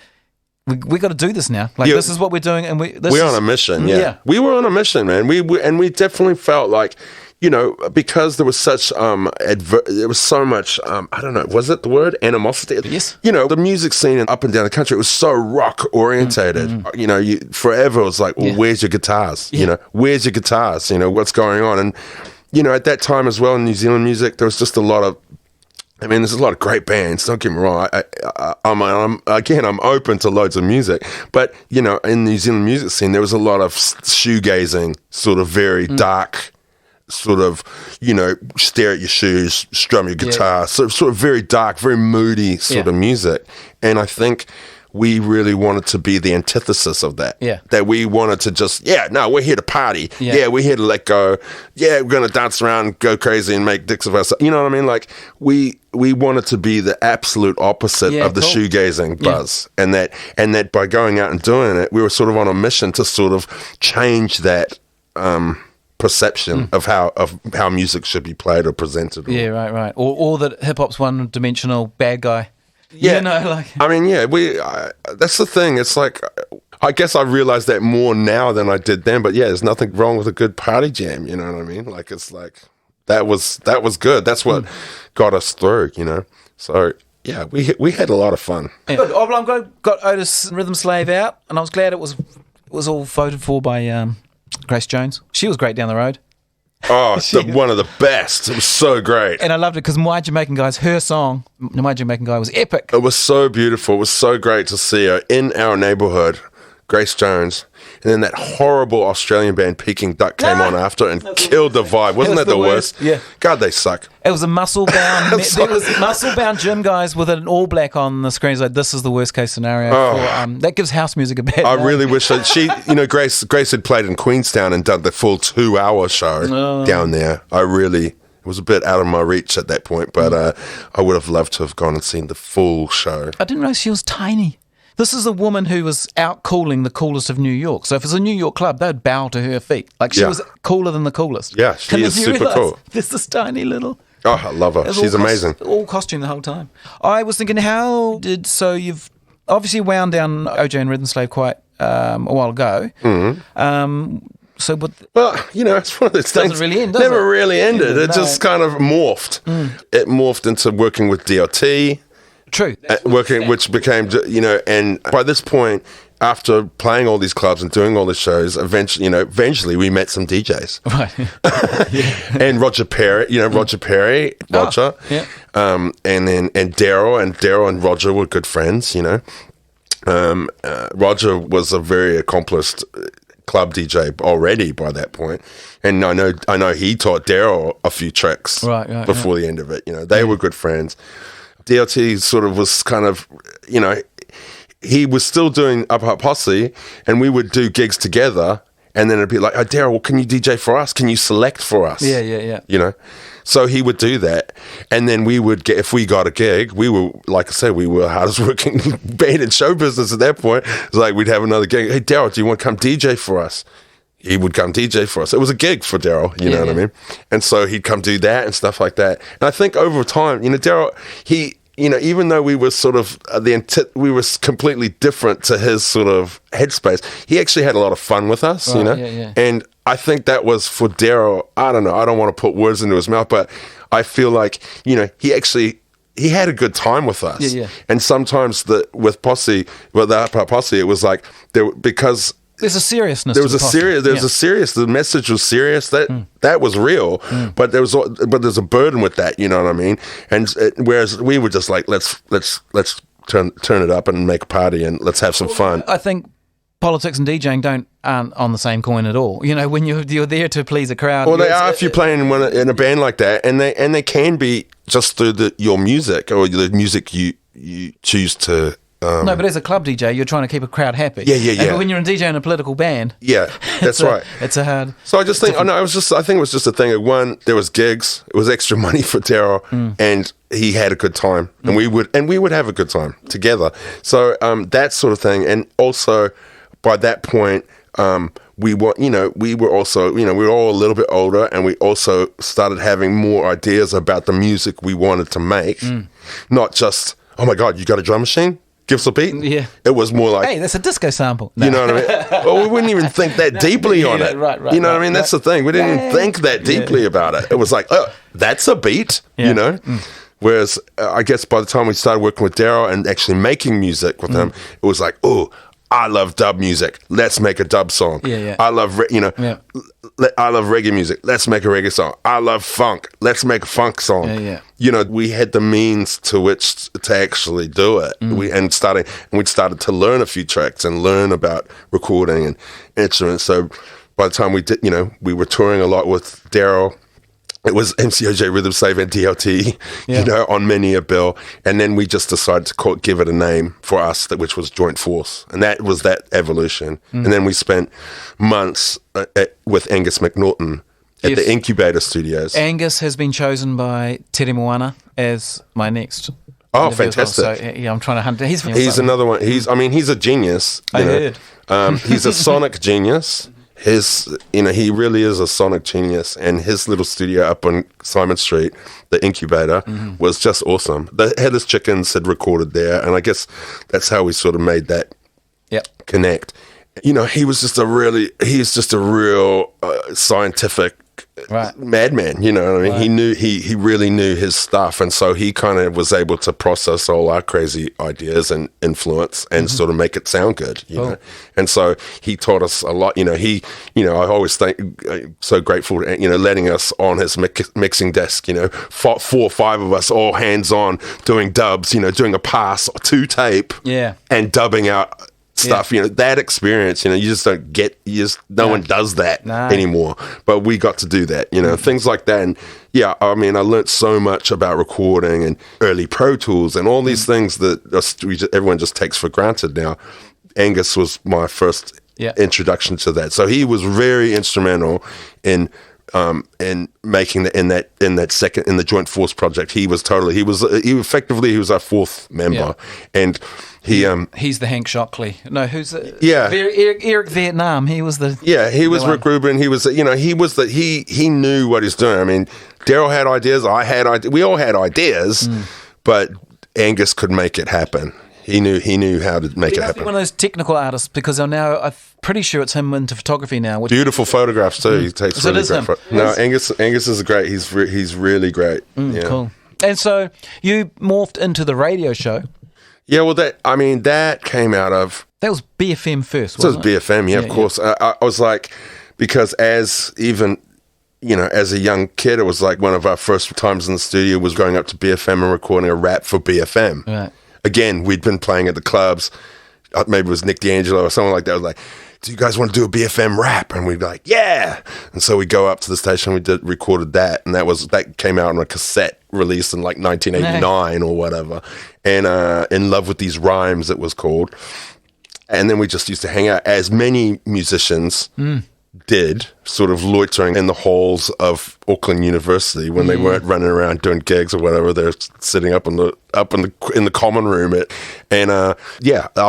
S1: we got to do this now. This is what we're doing, and we're
S2: on a mission. Yeah, we were on a mission, man. We definitely felt like, because there was such there was so much I don't know, was it the word animosity?
S1: Yes.
S2: The music scene up and down the country, it was so rock orientated. Forever it was like, well, where's your guitars? Where's your guitars? What's going on? And at that time as well in New Zealand music, there was just a lot of. I mean, there's a lot of great bands. Don't get me wrong. I'm open to loads of music, but in the New Zealand music scene, there was a lot of shoegazing, sort of very dark sort of, stare at your shoes, strum your guitar, sort of very dark, very moody sort of music. And I think we really wanted to be the antithesis of that. Yeah. That we wanted to just, we're here to party. Yeah, we're here to let go. Yeah, we're going to dance around, go crazy, and make dicks of ourselves. You know what I mean? Like, we wanted to be the absolute opposite of the shoegazing buzz. And that by going out and doing it, we were sort of on a mission to sort of change that perception of how music should be played or presented.
S1: Right. Or that hip-hop's one-dimensional bad guy. Yeah,
S2: that's the thing. It's like, I guess I realized that more now than I did then. But there's nothing wrong with a good party jam. You know what I mean? Like, it's like that was good. That's what got us through. So we had a lot of fun.
S1: Yeah. Good. I'm got Otis and Rhythm Slave out, and I was glad it was all voted for by Grace Jones. She was great down the road.
S2: Oh, one of the best. It was so great.
S1: And I loved it because My Jamaican Guys, her song, My Jamaican Guy, was epic.
S2: It was so beautiful. It was so great to see her in our neighborhood, Grace Jones. And then that horrible Australian band, Peking Duck, came on after and killed the vibe. Wasn't that the worst?
S1: Yeah.
S2: God, they suck.
S1: It was a muscle-bound muscle-bound gym guys with an all black on the screen. Like, this is the worst case scenario. That gives house music a bad name.
S2: Really wish that Grace had played in Queenstown and done the full 2-hour show down there. It was a bit out of my reach at that point, but I would have loved to have gone and seen the full show.
S1: I didn't realize she was tiny. This is a woman who was out cooling the coolest of New York. So if it's a New York club, they'd bow to her feet. Like, she was cooler than the coolest.
S2: Yeah, she is super cool.
S1: There's this tiny little...
S2: Oh, I love her. She's amazing.
S1: All costume the whole time. I was thinking, so you've obviously wound down OJ and Rhythm Slave quite a while ago. Mm-hmm. It's one of those things. Doesn't really end, does it? Never really ended. It just kind of morphed. It morphed into working with DLT. True. Which became, and by this point, after playing all these clubs and doing all the shows, eventually we met some DJs. Right. And Roger Perry, Roger. Yeah.
S2: And Daryl and Roger were good friends, Roger was a very accomplished club DJ already by that point. And I know he taught Daryl a few tricks before the end of it. They were good friends. DLT sort of was kind of, he was still doing Possey, and we would do gigs together, and then it'd be like, oh, Daryl, can you DJ for us? Can you select for us?
S1: Yeah.
S2: So he would do that, and then we would if we got a gig, we were, like I said, we were hardest working band in show business at that point. It's like, we'd have another gig. Hey, Daryl, do you want to come DJ for us? He would come DJ for us. It was a gig for Daryl, you know what I mean? And so he'd come do that and stuff like that. And I think over time, Daryl, even though we were sort of we were completely different to his sort of headspace, he actually had a lot of fun with us, And I think that was for Daryl. I don't know. I don't want to put words into his mouth, but I feel like, he had a good time with us.
S1: Yeah.
S2: And sometimes with Possey, it was like because
S1: there's a seriousness.
S2: The message was serious. That was real, but there's a burden with that. You know what I mean? And whereas we were just like, let's turn it up and make a party and let's have some fun.
S1: I think politics and DJing aren't on the same coin at all. When you're there to please a crowd.
S2: Well, they are if you're playing in a band like that, and they can be just through your music or the music you choose to.
S1: No, but as a club DJ, you're trying to keep a crowd happy.
S2: Yeah.
S1: And when you're a DJ in a political band,
S2: that's right.
S1: It's a hard.
S2: So I just think, I think it was just a thing of one. There was gigs. It was extra money for Daryl, and he had a good time, and we would have a good time together. So that sort of thing, and also by that point, we were also, we were all a little bit older, and we also started having more ideas about the music we wanted to make, not just, oh my God, you got a drum machine? Give us a beat.
S1: Yeah.
S2: It was more like,
S1: hey, that's a disco sample. No.
S2: You know what I mean? Well, we wouldn't even think that deeply on it.
S1: Right.
S2: You know what I mean? That's the thing. We didn't even think that deeply about it. It was like, oh, that's a beat, Whereas I guess by the time we started working with Daryl and actually making music with him, it was like, oh, I love dub music. Let's make a dub song.
S1: Yeah.
S2: I love, I love reggae music. Let's make a reggae song. I love funk. Let's make a funk song.
S1: Yeah.
S2: We had the means to which to actually do it. We'd started to learn a few tracks and learn about recording and instruments. So by the time we did, we were touring a lot with Daryl. It was MCOJ, Rhythm Save, and DLT, on many a bill. And then we just decided to give it a name for us, which was Joint Force. And that was that evolution. And then we spent months with Angus McNaughton at the Incubator Studios.
S1: Angus has been chosen by Tere Moana as my next.
S2: Oh, fantastic.
S1: So, I'm trying to hunt.
S2: He's another one. He's a genius.
S1: I heard.
S2: He's a sonic genius. He really is a sonic genius, and his little studio up on Simon Street, the Incubator, was just awesome. The Headless Chickens had recorded there, and I guess that's how we sort of made that connect. He's just a real scientific madman. You know what I mean? Right. He really knew his stuff, and so he kind of was able to process all our crazy ideas and influence and sort of make it sound good. You know, and so he taught us a lot. I always think so grateful. Letting us on his mixing desk. 4 or 5 of us all hands on doing dubs. Doing a pass to tape. And dubbing out stuff, that experience, you just don't get, no one does that anymore, but we got to do that, things like that. And I learned so much about recording and early Pro Tools and all these things that everyone just takes for granted now. Angus was my first introduction to that, so he was very instrumental in making in the Joint Force project. He was our 4th member, and
S1: he's the Hank Shockley. No, who's the Eric Vietnam. He was the
S2: he was Rick Rubin. He was he knew what he's doing. I mean, Daryl had ideas. I had ideas. We all had ideas, but Angus could make it happen. He knew how to make it happen.
S1: One of those technical artists, because I'm pretty sure it's him into photography now.
S2: Beautiful photographs too. He takes really great. No, Angus is great. He's really great.
S1: Cool. And so you morphed into the radio show.
S2: Yeah, well, that came out of...
S1: That was BFM first,
S2: wasn't it? It was BFM, of course. I was like, because as a young kid, it was like one of our first times in the studio was going up to BFM and recording a rap for BFM.
S1: Right.
S2: Again, we'd been playing at the clubs. Maybe it was Nick D'Angelo or someone like that. I was like, do you guys want to do a BFM rap? And we'd be like, yeah. And so we go up to the station, recorded that, and that came out on a cassette released in like 1989 or whatever. And In Love with These Rhymes, it was called. And then we just used to hang out, as many musicians did, sort of loitering in the halls of Auckland University when they weren't running around doing gigs or whatever. They're sitting up in the common room. I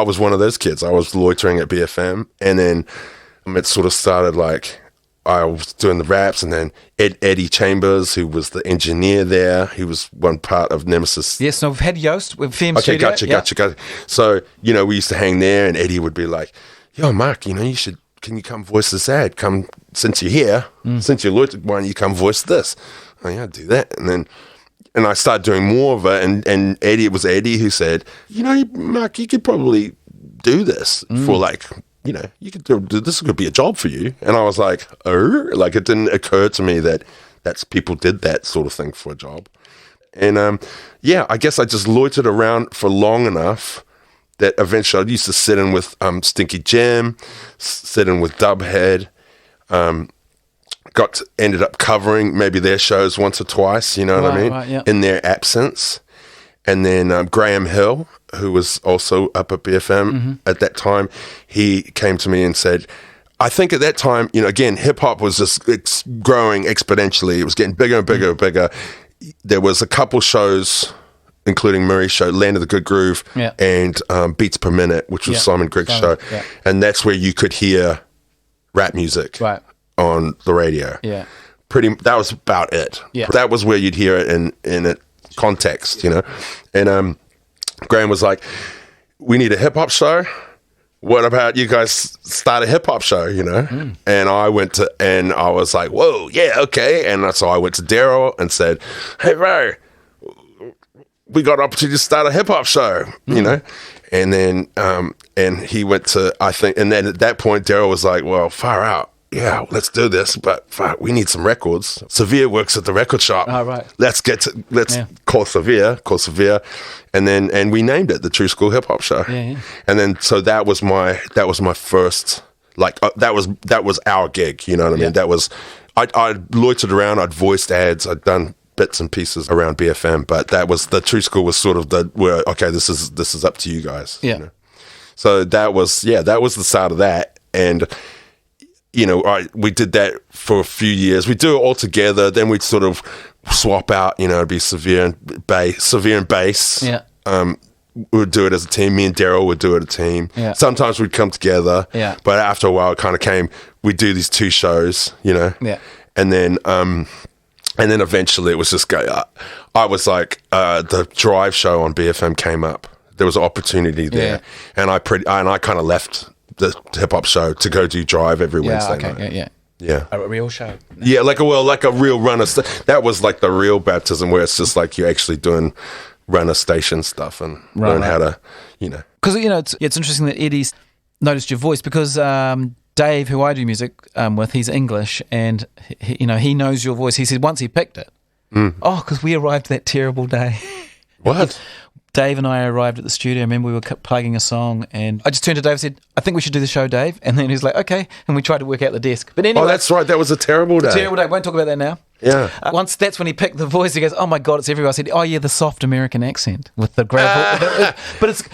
S2: was one of those kids. I was loitering at BFM, and then it sort of started like I was doing the raps, and then Eddie Chambers, who was the engineer there, he was one part of Nemesis.
S1: Yes, no, we've had Yoast with FM
S2: Okay,
S1: Studio.
S2: gotcha. So, we used to hang there, and Eddie would be like, yo, Mark, can you come voice this ad? Come, since you're here, since you're loitering, why don't you come voice this? Oh, yeah, I'll do that. And I started doing more of it, and it was Eddie who said, Mark, you could probably do this for like... you could do this. Could be a job for you. And I was like, like it didn't occur to me that people did that sort of thing for a job. And I guess I just loitered around for long enough that eventually I used to sit in with Stinky Jim, sit in with Dubhead, ended up covering maybe their shows once or twice, you know what I mean?
S1: Right, yeah.
S2: In their absence. And then Graham Hill, who was also up at BFM at that time, he came to me and said, I think at that time, again, hip-hop was just growing exponentially. It was getting bigger and bigger and bigger. There was a couple shows, including Murray's show, Land of the Good Groove, and Beats Per Minute, which was Simon Grigg's show. Yeah. And that's where you could hear rap music on the radio.
S1: Yeah.
S2: That was about it.
S1: Yeah.
S2: That was where you'd hear it in it. Context, and Graham was like, we need a hip-hop show. What about you guys start a hip-hop show, and I was like, whoa, yeah, okay. And so I went to Daryl and said, hey bro, we got an opportunity to start a hip-hop show, and then and he went to, I think, and then at that point Daryl was like, well, far out. Yeah, let's do this, but fuck, we need some records. Sir-Vere works at the record shop.
S1: Oh, right.
S2: Let's call Sir-Vere, and we named it the True School Hip Hop Show.
S1: Yeah.
S2: And then so that was my first Like that was our gig, you know what I mean? That was, I loitered around, I'd voiced ads, I'd done bits and pieces around BFM, but that was the True School was sort of okay, this is up to you guys.
S1: Yeah.
S2: You know? So that was the start of that, and you know, we did that for a few years. We do it all together, then we'd sort of swap out. You know, it'd be Sir-Vere and Base.
S1: Yeah.
S2: We would do it as a team. Me and Daryl would do it as a team.
S1: Yeah.
S2: Sometimes we'd come together.
S1: Yeah.
S2: But after a while, it kind of came. We'd do these 2 shows. You know.
S1: Yeah.
S2: And then eventually it was just go. I was like, the Drive show on BFM came up. There was an opportunity there, and I kind of left the hip hop show to go do Drive every Wednesday night. Yeah.
S1: A real show.
S2: Yeah, like a real runner. That was like the real baptism, where it's just like you're actually doing runner station stuff and learn how to, you know.
S1: Because you know it's interesting that Eddie's noticed your voice, because Dave, who I do music with, he's English, and he knows your voice. He said once he picked it. Oh, because we arrived that terrible day.
S2: What?
S1: Dave and I arrived at the studio. I remember we were plugging a song, and I just turned to Dave and said, I think we should do the show, Dave. And then he was like, okay. And we tried to work out the desk. But anyway.
S2: Oh, that's right. That was a terrible day.
S1: Terrible day. Won't talk about that now.
S2: Yeah.
S1: That's when he picked the voice. He goes, oh my God, it's everywhere. I said, oh yeah, the soft American accent with the gravel. But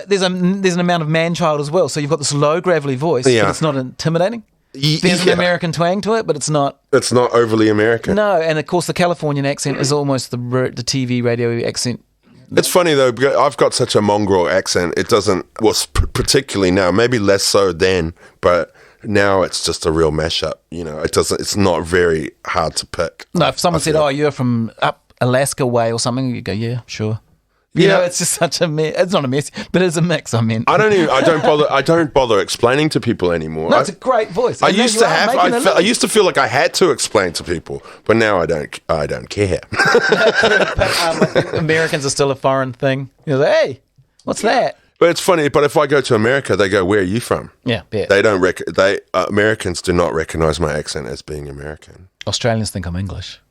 S1: there's an amount of man-child as well. So you've got this low, gravelly voice, but it's not intimidating. There's an American twang to it, but it's not.
S2: It's not overly American.
S1: No, and of course the Californian accent is almost the TV radio accent.
S2: It's funny though, because I've got such a mongrel accent. It doesn't, particularly now, maybe less so then, but now it's just a real mashup. You know, it's not very hard to pick.
S1: No, if someone said, oh, you're from up Alaska way or something, you go, yeah, sure. You know, it's just such a mess. It's not a mess, but it's a mix. I mean, I
S2: don't bother explaining to people anymore.
S1: No, it's a great voice.
S2: I used to feel like I had to explain to people, but now I don't care.
S1: Americans are still a foreign thing. You're like, hey, what's that?
S2: But it's funny. But if I go to America, they go, "Where are you from?"
S1: Yeah, bet.
S2: They don't. Americans do not recognize my accent as being American.
S1: Australians think I'm English.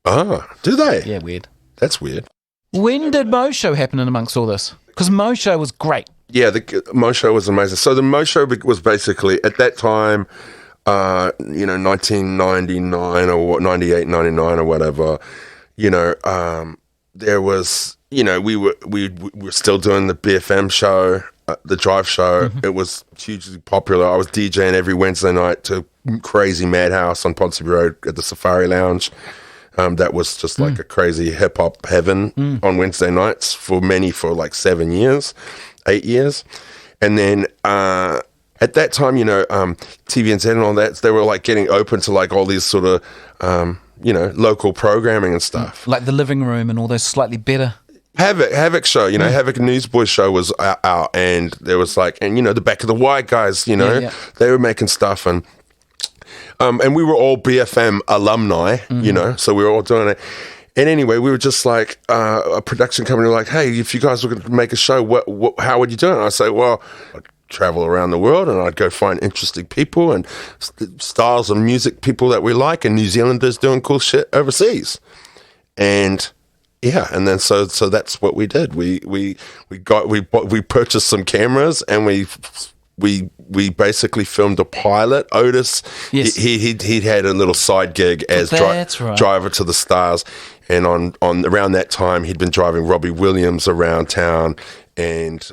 S2: Oh, do they?
S1: Yeah, weird.
S2: That's weird.
S1: When did Mo Show happen in amongst all this? Because Mo Show was great.
S2: Yeah, the Mo Show was amazing. So the Mo Show was basically, at that time, 1999 or 98, 99 or whatever, there was, we were still doing the BFM show, the Drive show. Mm-hmm. It was hugely popular. I was DJing every Wednesday night to crazy madhouse on Ponsonby Road at the Safari Lounge. That was just like a crazy hip hop heaven on Wednesday nights for like 8 years. And then at that time, TVNZ and all that, they were like getting open to like all these sort of, local programming and stuff.
S1: Like The Living Room and all those slightly better.
S2: Havoc show, Havoc Newsboys show was out, and there was like, and the Back of the White guys, they were making stuff, and we were all BFM alumni, so we were all doing it. And anyway, we were just like a production company, like, hey, if you guys were going to make a show, how would you do it? And I say, well, I'd travel around the world and I'd go find interesting people and styles of music, people that we like, and New Zealanders doing cool shit overseas. And yeah, and then so that's what we did. We purchased some cameras, and we basically filmed a pilot. Otis,
S1: yes.
S2: he had a little side gig as driver to the stars, and on around that time he'd been driving Robbie Williams around town, and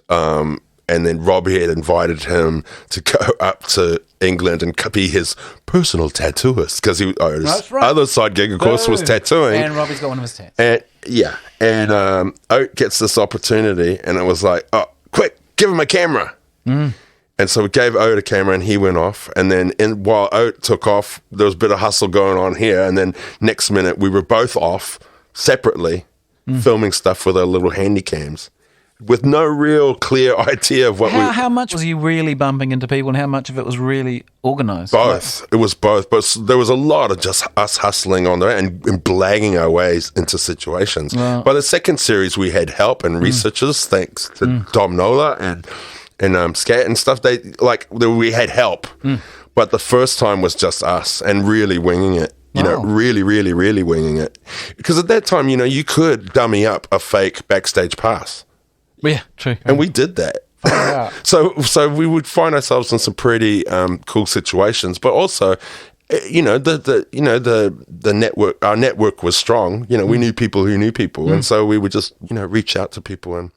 S2: then Robbie had invited him to go up to England and be his personal tattooist, because his other side gig, of course, was tattooing.
S1: And Robbie's got one of his tats.
S2: And Oat gets this opportunity, and it was like, oh, quick, give him a camera. And so we gave Oat a camera, and he went off. And then while Oat took off, there was a bit of hustle going on here. And then next minute, we were both off separately, filming stuff with our little handy cams, with no real clear idea of how
S1: much was you really bumping into people, and how much of it was really organised?
S2: Both. It was both. But there was a lot of just us hustling on there and blagging our ways into situations. Wow. By the second series, we had help and researchers, thanks to Dom Nola and Scat and stuff. We had help, but the first time was just us and really winging it. Really, really, really winging it. Because at that time, you could dummy up a fake backstage pass.
S1: Yeah, true.
S2: And we did that. So we would find ourselves in some pretty cool situations, but also, the network. Our network was strong. We knew people who knew people, and so we would just reach out to people, and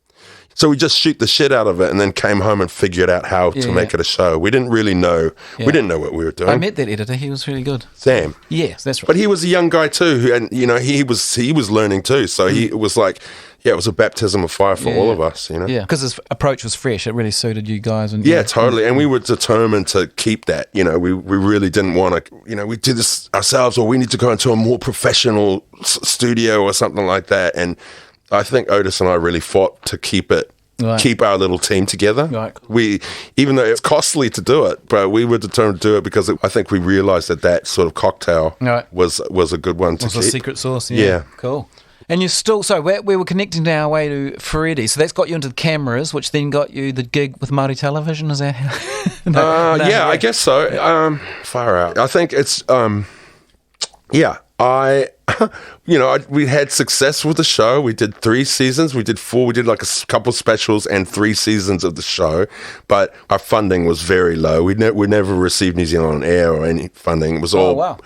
S2: so we just shoot the shit out of it, and then came home and figured out how to make it a show. We didn't really know. We didn't know what we were doing.
S1: I met that editor. He was really good.
S2: Sam.
S1: Yes, that's right.
S2: But he was a young guy too, and he was learning too. So he was like. Yeah, it was a baptism of fire for all of us,
S1: Yeah, because his approach was fresh. It really suited you guys. And
S2: totally. And we were determined to keep that. We really didn't want to, we did this ourselves, or we need to go into a more professional studio or something like that. And I think Otis and I really fought to keep our little team together.
S1: Right.
S2: Even though it's costly to do it, but we were determined to do it because I think we realized that sort of cocktail was a good one to keep.
S1: It was a secret sauce. Yeah. Cool. And you're still, we were connecting our way to Freddy, so that's got you into the cameras, which then got you the gig with Māori television, is that how?
S2: I guess so. Far out. I think it's, we had success with the show. We did 3 seasons. We did 4. We did like a couple specials and 3 seasons of the show, but our funding was very low. We never received New Zealand on Air or any funding. It was all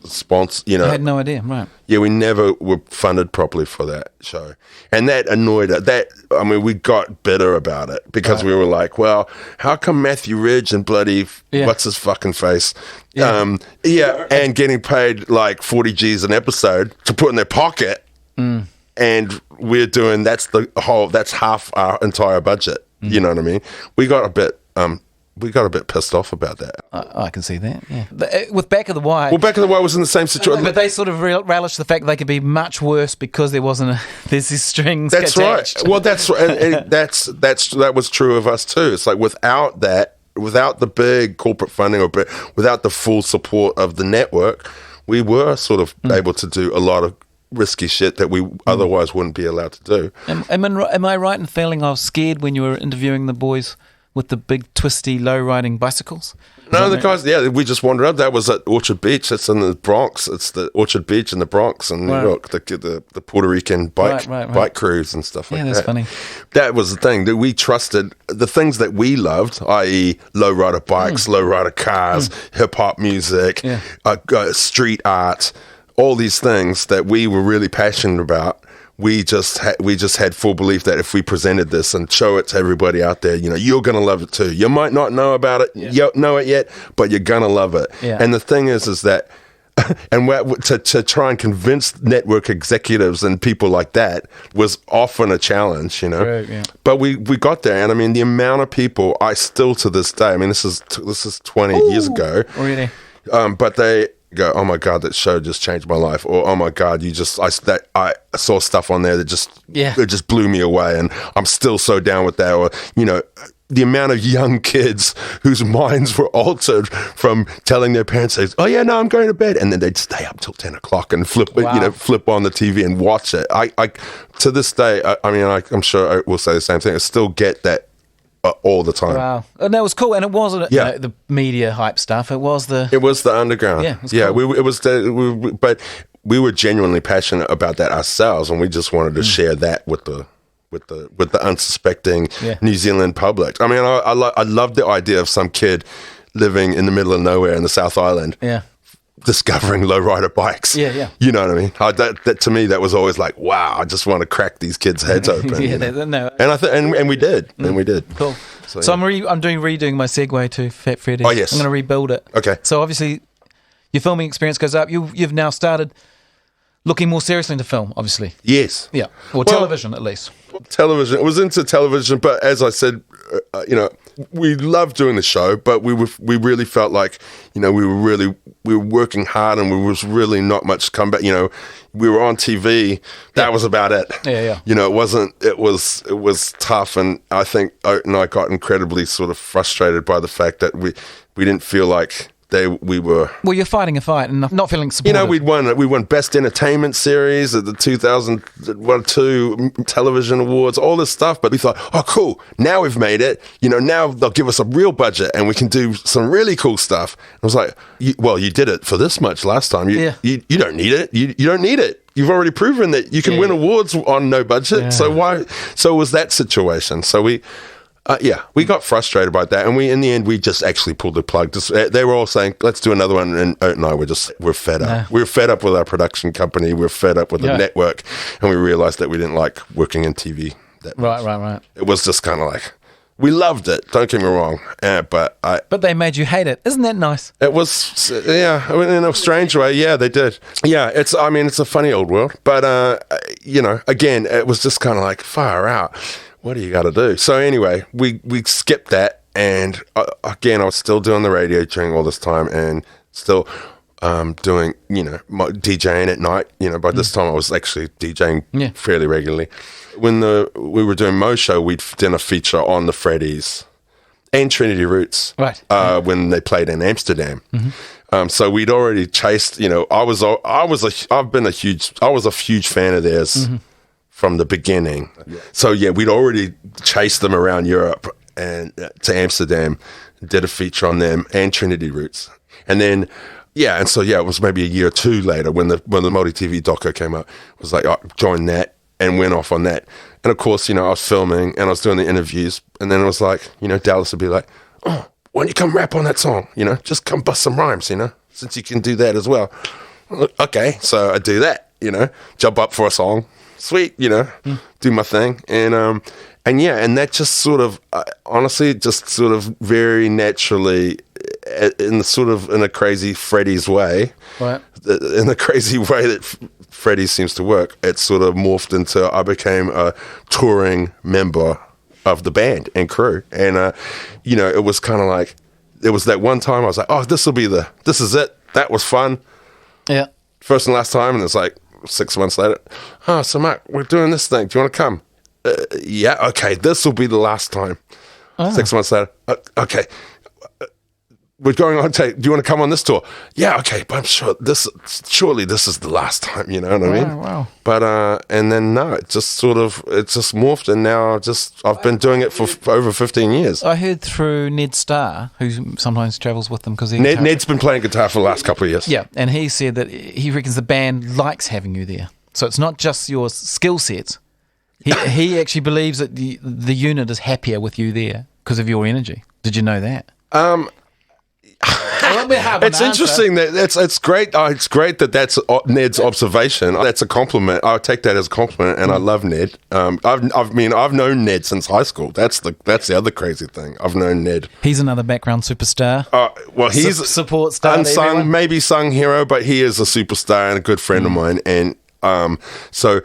S2: sponsor,
S1: I had no idea, right?
S2: Yeah, we never were funded properly for that show, and that annoyed us. We got bitter about it because we were like, "Well, how come Matthew Ridge and bloody what's his fucking face, and getting paid like 40 G's an episode to put in their pocket, and we're doing that's half our entire budget." You know what I mean? We got a bit pissed off about that.
S1: I can see that, yeah. With Back of the Wire...
S2: Well, Back of the Wire was in the same situation.
S1: But they sort of relished the fact that they could be much worse because there wasn't there's these strings
S2: attached. That's right. Well, that's and that was true of us too. It's like without the big corporate funding or without the full support of the network, we were sort of able to do a lot of risky shit that we otherwise wouldn't be allowed to do.
S1: Am I right in feeling I was scared when you were interviewing the boys with the big twisty low-riding bicycles?
S2: No, the guys, we just wandered up. That was at Orchard Beach. That's in the Bronx. It's the Orchard Beach in the Bronx in New York, the Puerto Rican bike crews and stuff like that.
S1: Yeah, that's funny.
S2: That was the thing, that we trusted the things that we loved, i.e. low-rider bikes, low-rider cars, hip-hop music, street art, all these things that we were really passionate about. We just had full belief that if we presented this and show it to everybody out there, you're going to love it too. You might not know about it, know it yet, but you're going to love it. Yeah. And the thing is that, and to try and convince network executives and people like that was often a challenge,
S1: Right, yeah.
S2: But we got there, and the amount of people, I still to this day, this is 20 years ago.
S1: Really?
S2: But they go, "Oh my God, that show just changed my life," or "Oh my God, I saw stuff on there that it just blew me away, and I'm still so down with that," or the amount of young kids whose minds were altered from telling their parents, "Oh yeah, no, I'm going to bed," and then they'd stay up till 10 o'clock and flip on the TV and watch it. I to this day, I'm sure I will say the same thing. I still get that. All the time.
S1: Wow. And that was cool. And it wasn't the media hype stuff. It was the
S2: underground.
S1: Yeah. It was cool.
S2: But we were genuinely passionate about that ourselves, and we just wanted to share that with the unsuspecting New Zealand public. I love the idea of some kid living in the middle of nowhere in the South Island.
S1: Yeah.
S2: Discovering lowrider bikes.
S1: Yeah.
S2: You know what I mean? That to me, that was always like, wow, I just want to crack these kids' heads open.
S1: No.
S2: And we did. And we did.
S1: Cool. So I'm redoing my segue to Fat Freddies.
S2: Oh, yes.
S1: I'm going to rebuild it.
S2: Okay.
S1: So obviously, your filming experience goes up. You've now started looking more seriously into film, obviously.
S2: Yes.
S1: Yeah. Or television, at least.
S2: Television. It was into television, but as I said, we loved doing the show, but we really felt like, we were working hard, and we was really not much comeback. We were on TV. That was about it.
S1: Yeah.
S2: It was tough, and I think Oat and I got incredibly sort of frustrated by the fact that we didn't feel like we were.
S1: Well, you're fighting a fight and not feeling supported.
S2: We won Best Entertainment Series at the 2002 Television Awards, all this stuff. But we thought, oh, cool, now we've made it. Now they'll give us a real budget and we can do some really cool stuff. I was like, you did it for this much last time. You don't need it. You don't need it. You've already proven that you can win awards on no budget. Yeah. So why? So it was that situation. So Yeah, we got frustrated by that, and in the end we just actually pulled the plug. They were all saying, "Let's do another one," and Oat and I we're fed up.
S1: Nah.
S2: We're fed up with our production company. We're fed up with the network, and we realized that we didn't like working in TV that much.
S1: Right.
S2: It was just kind of like, we loved it. Don't get me wrong, but
S1: they made you hate it. Isn't that nice?
S2: It was, in a strange way. Yeah, they did. Yeah, it's a funny old world, but again, it was just kind of like, far out. What do you got to do? So anyway, we skipped that, and again, I was still doing the radio during all this time, and still doing, my DJing at night. By this time I was actually DJing fairly regularly. When we were doing Mo's show, we'd done a feature on the Freddies and Trinity Roots,
S1: right?
S2: When they played in Amsterdam. Mm-hmm. So we'd already chased. I was a huge fan of theirs from the beginning. Yeah. So we'd already chased them around Europe and to Amsterdam, did a feature on them and Trinity Roots, and then. Yeah, and so it was maybe a year or two later when the Multi TV doco came out. It was like, I joined that and went off on that. And of course, I was filming and I was doing the interviews, and then it was like, Dallas would be like, "Oh, why don't you come rap on that song? Just come bust some rhymes, since you can do that as well." Okay, so I do that, jump up for a song, sweet, do my thing, and that just sort of, honestly, just sort of very naturally, in a crazy Freddy's way,
S1: right?
S2: In the crazy way that Freddy seems to work, it sort of morphed into, I became a touring member of the band and crew, and it was kind of like, it was that one time I was like, oh, this is it. That was fun.
S1: Yeah.
S2: First and last time, and it's like 6 months later, oh, so Mark, we're doing this thing. Do you want to come? Yeah, okay, this will be the last time. Oh. 6 months later, okay. We're going on tape. Do you want to come on this tour? Yeah, okay, but I'm sure surely this is the last time, you know what I mean?
S1: Wow.
S2: But, and then no, it just morphed, and now I've been doing it for over 15 years.
S1: I heard through Ned Star, who sometimes travels with them, because
S2: Ned's been playing guitar for the last couple of years.
S1: Yeah, and he said that he reckons the band likes having you there. So it's not just your skill sets. He actually believes that the unit is happier with you there because of your energy. Did you know that?
S2: It's interesting that it's great. It's great that that's Ned's observation. That's a compliment. I take that as a compliment, and I love Ned. I've known Ned since high school. That's the other crazy thing. I've known Ned.
S1: He's another background superstar.
S2: Well, he's a
S1: support star,
S2: unsung, maybe sung hero, but he is a superstar and a good friend of mine. And so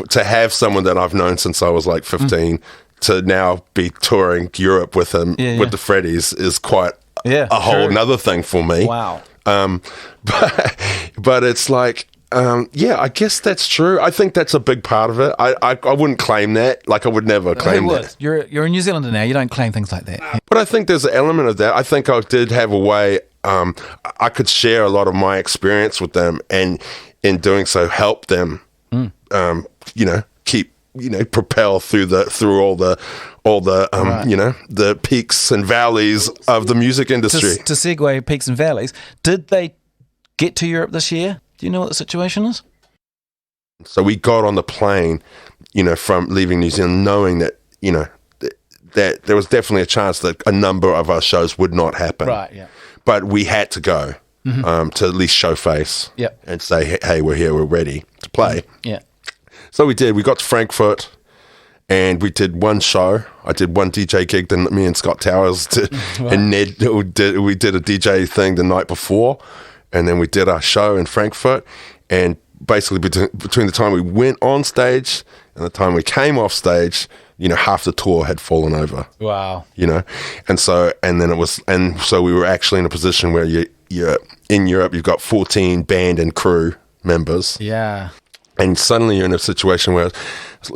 S2: to have someone that I've known since I was like 15 to now be touring Europe with him with the Freddies is quite. A whole nother thing for me.
S1: Wow.
S2: But it's like, I guess that's true. I think that's a big part of it. I wouldn't claim that. Like, I would never claim that.
S1: You're a New Zealander now. You don't claim things like that.
S2: But I think there's an element of that. I think I did have a way. I could share a lot of my experience with them, and in doing so, help them. Keep propel through all the the peaks and valleys of the music industry.
S1: To segue peaks and valleys, did they get to Europe this year? Do you know what the situation is?
S2: So we got on the plane, from leaving New Zealand, knowing that, that there was definitely a chance that a number of our shows would not happen.
S1: Right, yeah.
S2: But we had to go to at least show face and say, hey, we're here, we're ready to play.
S1: Yeah.
S2: So we did. We got to Frankfurt, and we did one show. I did one DJ gig, then me and Scott Towers did, and Ned we did a DJ thing the night before, and then we did our show in Frankfurt. And basically between the time we went on stage and the time we came off stage, half the tour had fallen over.
S1: Wow.
S2: And so we were actually in a position where you're in Europe, you've got 14 band and crew members.
S1: Yeah.
S2: And suddenly you're in a situation where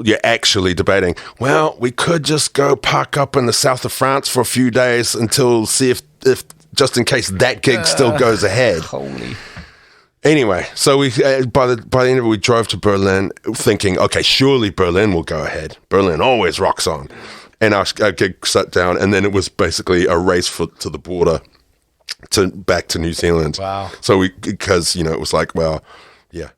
S2: you're actually debating, well, we could just go park up in the south of France for a few days until see if just in case that gig still goes ahead.
S1: Holy.
S2: Anyway, so we by the end of it, we drove to Berlin thinking, okay, surely Berlin will go ahead. Berlin always rocks on. And our gig sat down, and then it was basically a race to the border back to New Zealand.
S1: Wow.
S2: So because it was like, well, yeah.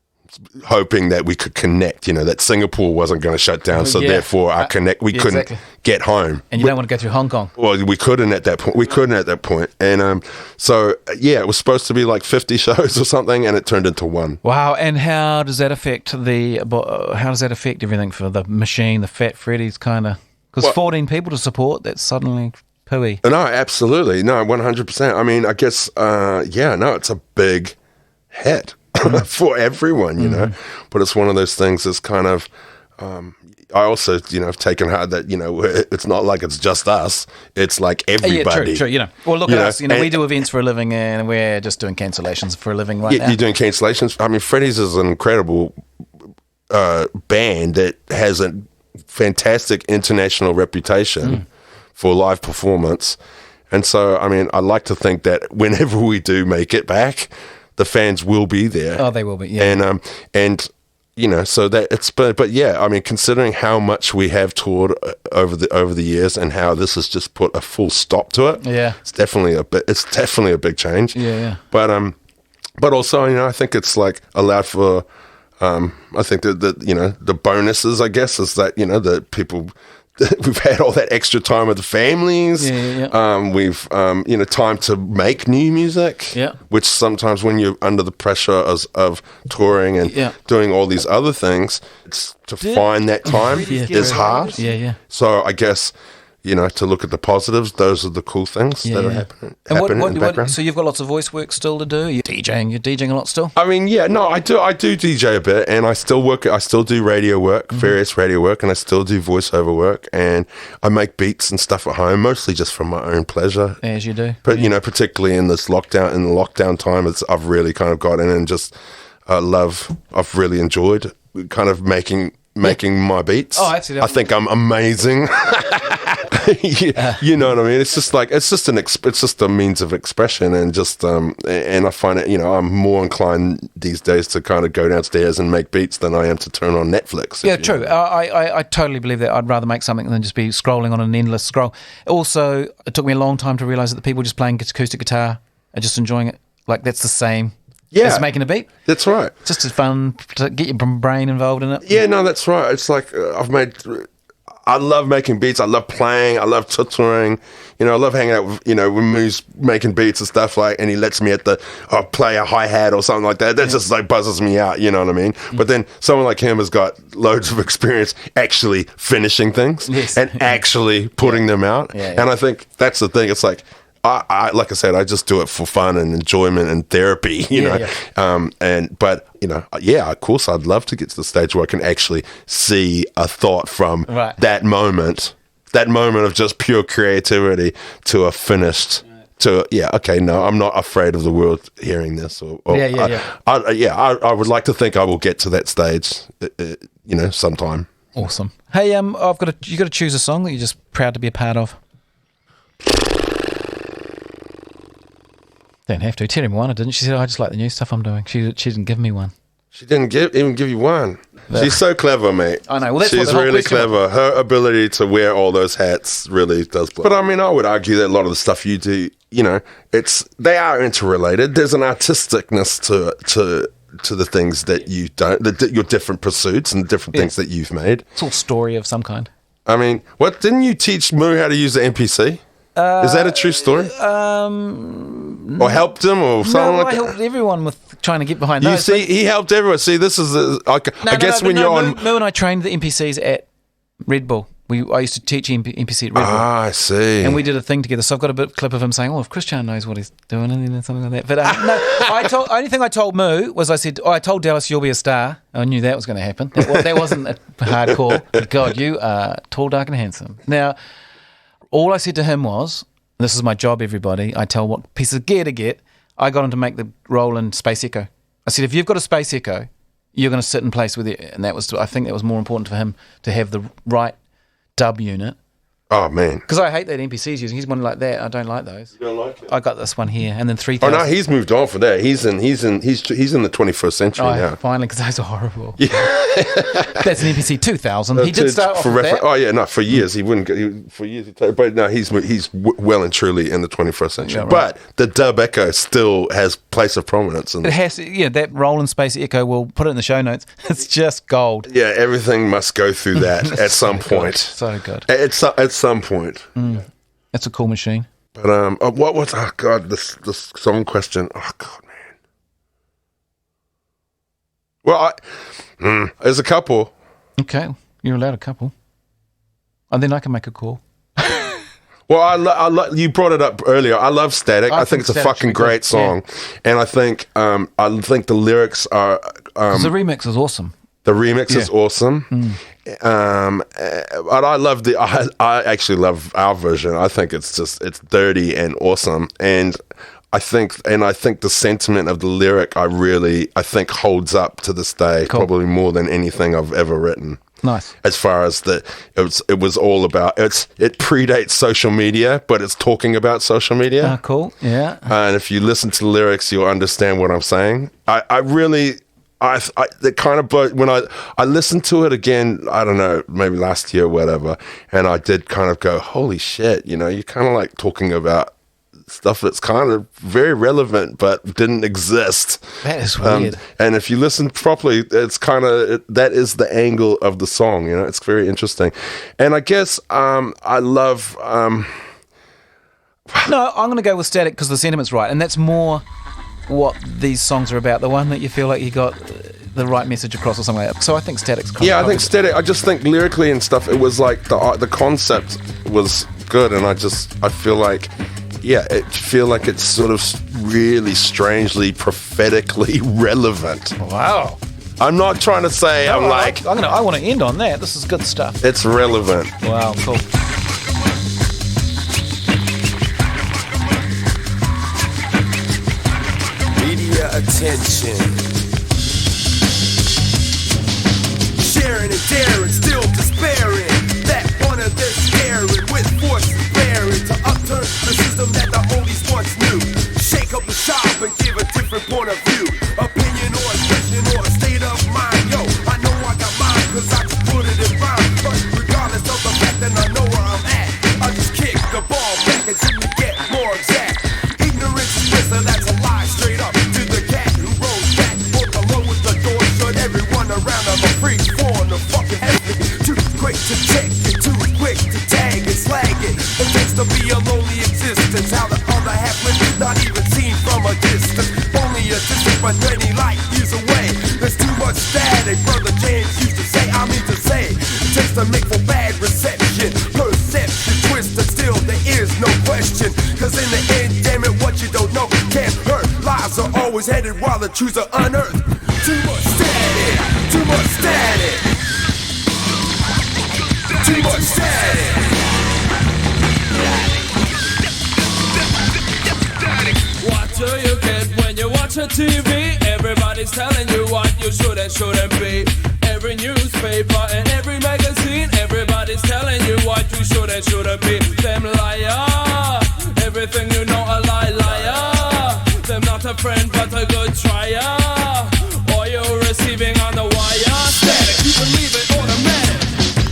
S2: hoping that we could connect, that Singapore wasn't going to shut down, so therefore we couldn't get home.
S1: And you don't want to go through Hong Kong.
S2: Well, we couldn't at that point. And so, it was supposed to be like 50 shows or something, and it turned into one.
S1: Wow, and how does that affect everything for the machine, the Fat Freddies kind of... Because 14 people to support, that's suddenly pooey.
S2: No, absolutely. No, 100%. I mean, I guess, it's a big hit. For everyone, but it's one of those things that's kind of I also have taken heart that it's not like it's just us, it's like everybody.
S1: True. Well, look at us, we do events for a living and we're just doing cancellations for a living right now.
S2: You're doing cancellations. I mean, Freddy's is an incredible band that has a fantastic international reputation for live performance, and so I mean, I like to think that whenever we do make it back, the fans will be there.
S1: Oh, they will be, yeah.
S2: And so that it's, but yeah, I mean, considering how much we have toured over the years and how this has just put a full stop to it, it's definitely a big change.
S1: Yeah.
S2: But also, I think it's like allowed for, I think that the bonuses, I guess, is that the people. We've had all that extra time with the families. We've time to make new music. Which sometimes when you're under the pressure of touring and doing all these other things, it's to find that time is hard. So I guess to look at the positives, those are the cool things that are happening in the background.
S1: So you've got lots of voice work still to do? You're DJing a lot still?
S2: I mean, I do DJ a bit, and I still do radio work, various radio work, and I still do voiceover work, and I make beats and stuff at home, mostly just for my own pleasure.
S1: As you do.
S2: But, particularly in the lockdown time, I've really kind of got in and just I've really enjoyed kind of making my beats.
S1: Oh, absolutely.
S2: I think I'm amazing. You know what I mean? It's just like it's just a means of expression, and just and I find it. I'm more inclined these days to kind of go downstairs and make beats than I am to turn on Netflix.
S1: Yeah, true. I totally believe that. I'd rather make something than just be scrolling on an endless scroll. Also, it took me a long time to realise that the people just playing acoustic guitar are just enjoying it. Like that's the same. As making a beat.
S2: That's right.
S1: It's just as fun to get your brain involved in it.
S2: Yeah, no, that's right. It's like I love making beats. I love playing. I love tutoring. I love hanging out with, when Moo's making beats and stuff and he lets me play a hi-hat or something like that. That just like buzzes me out, you know what I mean? But then someone like him has got loads of experience actually finishing things and actually putting them out. And I think that's the thing. It's like, I like I said, I just do it for fun and enjoyment and therapy, you know. But of course, I'd love to get to the stage where I can actually see a thought from that moment of just pure creativity to a finished. I'm not afraid of the world hearing this. I would like to think I will get to that stage, sometime.
S1: Awesome. Hey, you got to choose a song that you're just proud to be a part of. Don't have to. Terry Moana didn't. She said, I just like the new stuff I'm doing. She didn't give me one.
S2: She didn't even give you one. She's so clever, mate.
S1: I know. Well, that's
S2: she's really clever. Her ability to wear all those hats really does blow. But I mean, I would argue that a lot of the stuff you do, they are interrelated. There's an artisticness to the things that you don't, your different pursuits and different things that you've made.
S1: It's all story of some kind.
S2: I mean, didn't you teach Moo how to use the NPC? Is that a true story? Or helped him or something like that?
S1: No, I helped everyone with trying to get behind those.
S2: You see, he helped everyone. See, this is,
S1: Moo and I trained the NPCs at Red Bull. I used to teach NPC at Red Bull.
S2: Ah, I see.
S1: And we did a thing together. So I've got a clip of him saying, if Christian knows what he's doing, and something like that. But only thing I told Moo was I told Dallas, you'll be a star. I knew that was going to happen. That wasn't a hardcore. God, you are tall, dark, and handsome. Now, all I said to him was, this is my job, everybody. I tell what piece of gear to get. I got him to make the Roland Space Echo. I said, if you've got a Space Echo, you're going to sit in place with it. And I think that was more important for him to have the right dub unit
S2: Oh, man.
S1: Because I hate that NPC's using. He's one like that. I don't like those.
S2: You don't like it?
S1: I got this one here, and then 3,000.
S2: Oh, no, he's moved on for that. He's in the 21st century now.
S1: Finally, because those are horrible. Yeah. That's an NPC 2000. He did start off with that.
S2: Oh, yeah, no, for years. He wouldn't get... For years, but no, he's well and truly in the 21st century. Yeah, right. But the dub echo still has place of prominence.
S1: It has, that Roland Space Echo, we'll put it in the show notes. It's just gold.
S2: Yeah, everything must go through that at some point.
S1: So good.
S2: At some point.
S1: That's a cool machine.
S2: But what's this song question? Oh God, man. Well, there's a couple.
S1: Okay, you're allowed a couple, and then I can make a call.
S2: Well, you brought it up earlier. I love Static. I think it's a fucking great song, and I think the lyrics are.
S1: The remix is awesome.
S2: The remix is awesome. But I actually love our version. I think it's dirty and awesome. And I think the sentiment of the lyric I think holds up to this day, probably more than anything I've ever written.
S1: Nice.
S2: As far as it was all about, it predates social media, but it's talking about social media.
S1: Cool. Yeah.
S2: And if you listen to the lyrics, you'll understand what I'm saying. It kind of when I listened to it again, I don't know, maybe last year or whatever, and I did kind of go, holy shit, you're kind of like talking about stuff that's kind of very relevant but didn't exist.
S1: That is weird.
S2: And if you listen properly, it's kind of that is the angle of the song. It's very interesting. And I guess I love.
S1: No, I'm going to go with Static because the sentiment's right, and that's more what these songs are about, the one that you feel like you got the right message across or something like that. So I think Static's kind of...
S2: I think Static, I just think lyrically and stuff, it was like the concept was good, and I feel like it's sort of really strangely prophetically relevant.
S1: Wow.
S2: I'm not trying to say I
S1: want to end on that. This is good stuff.
S2: It's relevant.
S1: Wow, cool.
S3: Attention. Sharing and daring, still despairing that one of them staring with force bearing to upturn the system that the oldies once knew. Shake up the shop and give a different point of view. Opinion or expression or a state of mind. Yo, I know I got mine cause I just put it in rhyme. But regardless of the fact that I know where I'm at, I just kick the ball back and seem to get more exact. Ignorance is bliss, and that's a lie straight up. Around I'm a freak for the fucking ethic. Too quick to check it, too quick to tag it, slag it. It takes to be a lonely existence. How the other half lives, not even seen from a distance. Only a distant but many light years away. There's too much static, Brother James used to say. I mean to say, it takes to make for bad reception. Perception twisted, still there is no question. Cause in the end, damn it, what you don't know can't hurt. Lies are always headed while the truths are unearthed. Too much static, too much static, too much static. What do you get when you watch a TV? Everybody's telling you what you should and shouldn't be. Every newspaper and every magazine, everybody's telling you what you should and shouldn't be. Them liar, everything you know a lie, liar. Them not a friend but a good trier. Receiving on the wire, static, you believe it automatic.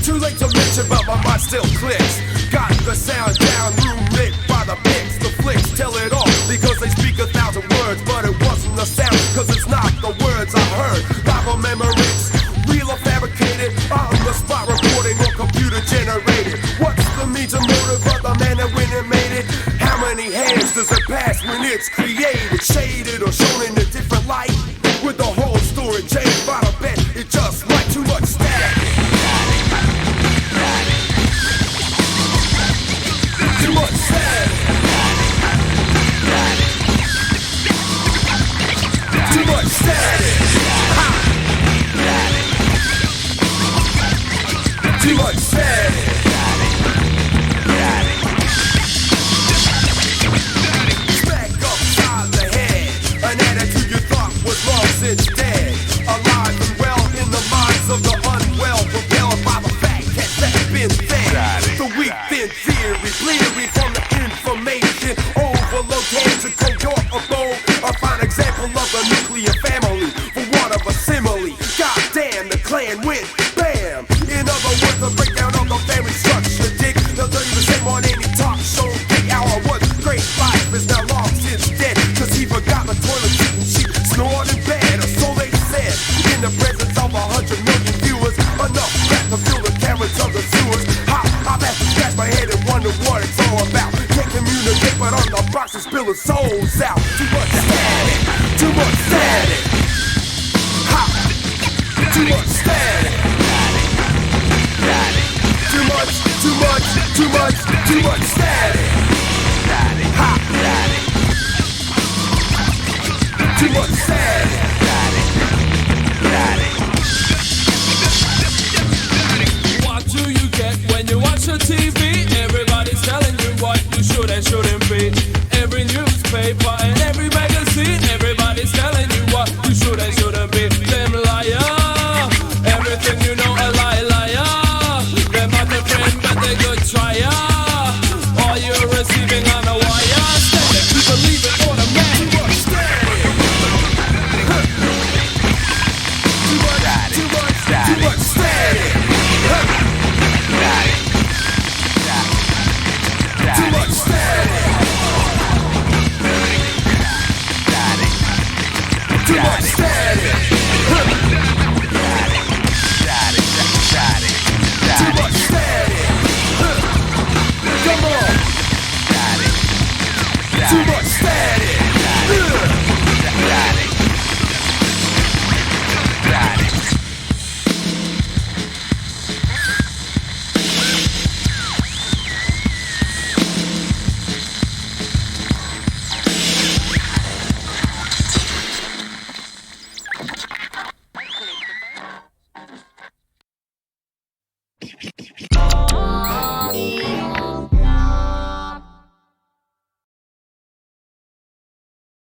S3: Too late to mention, but my mind still clicks. Got the sound down, room lit by the pics. The flicks tell it all, because they speak 1,000 words. But it wasn't the sound, cause it's not the words I heard. Live on memories, real or fabricated, on the spot recording or computer generated. What's the means and motive of the man that went and made it? How many hands does it pass when it's created? Shaded or shown in a different light? With the whole story changed by the bet, it just like too much static. Too much static. Too much static. Too much static. Smack upside the head, an attitude you goes out. Too much static, too much static. Ha! Too much static. Too much, too much, too much, too much static. Ha! Too much static. What do you get when you watch the TV? Everybody's telling you what you should and shouldn't be. Every newspaper and every magazine, everybody's telling you what you should and shouldn't be. Them liar, everything you know a lie, liar. They're not a friend but they're good trier. All you're receiving on a wire. Static, you believe it or the man. Too much static. Too much, too much, too much static. Too much static. Too much static. Too much static. Come on. Too much static.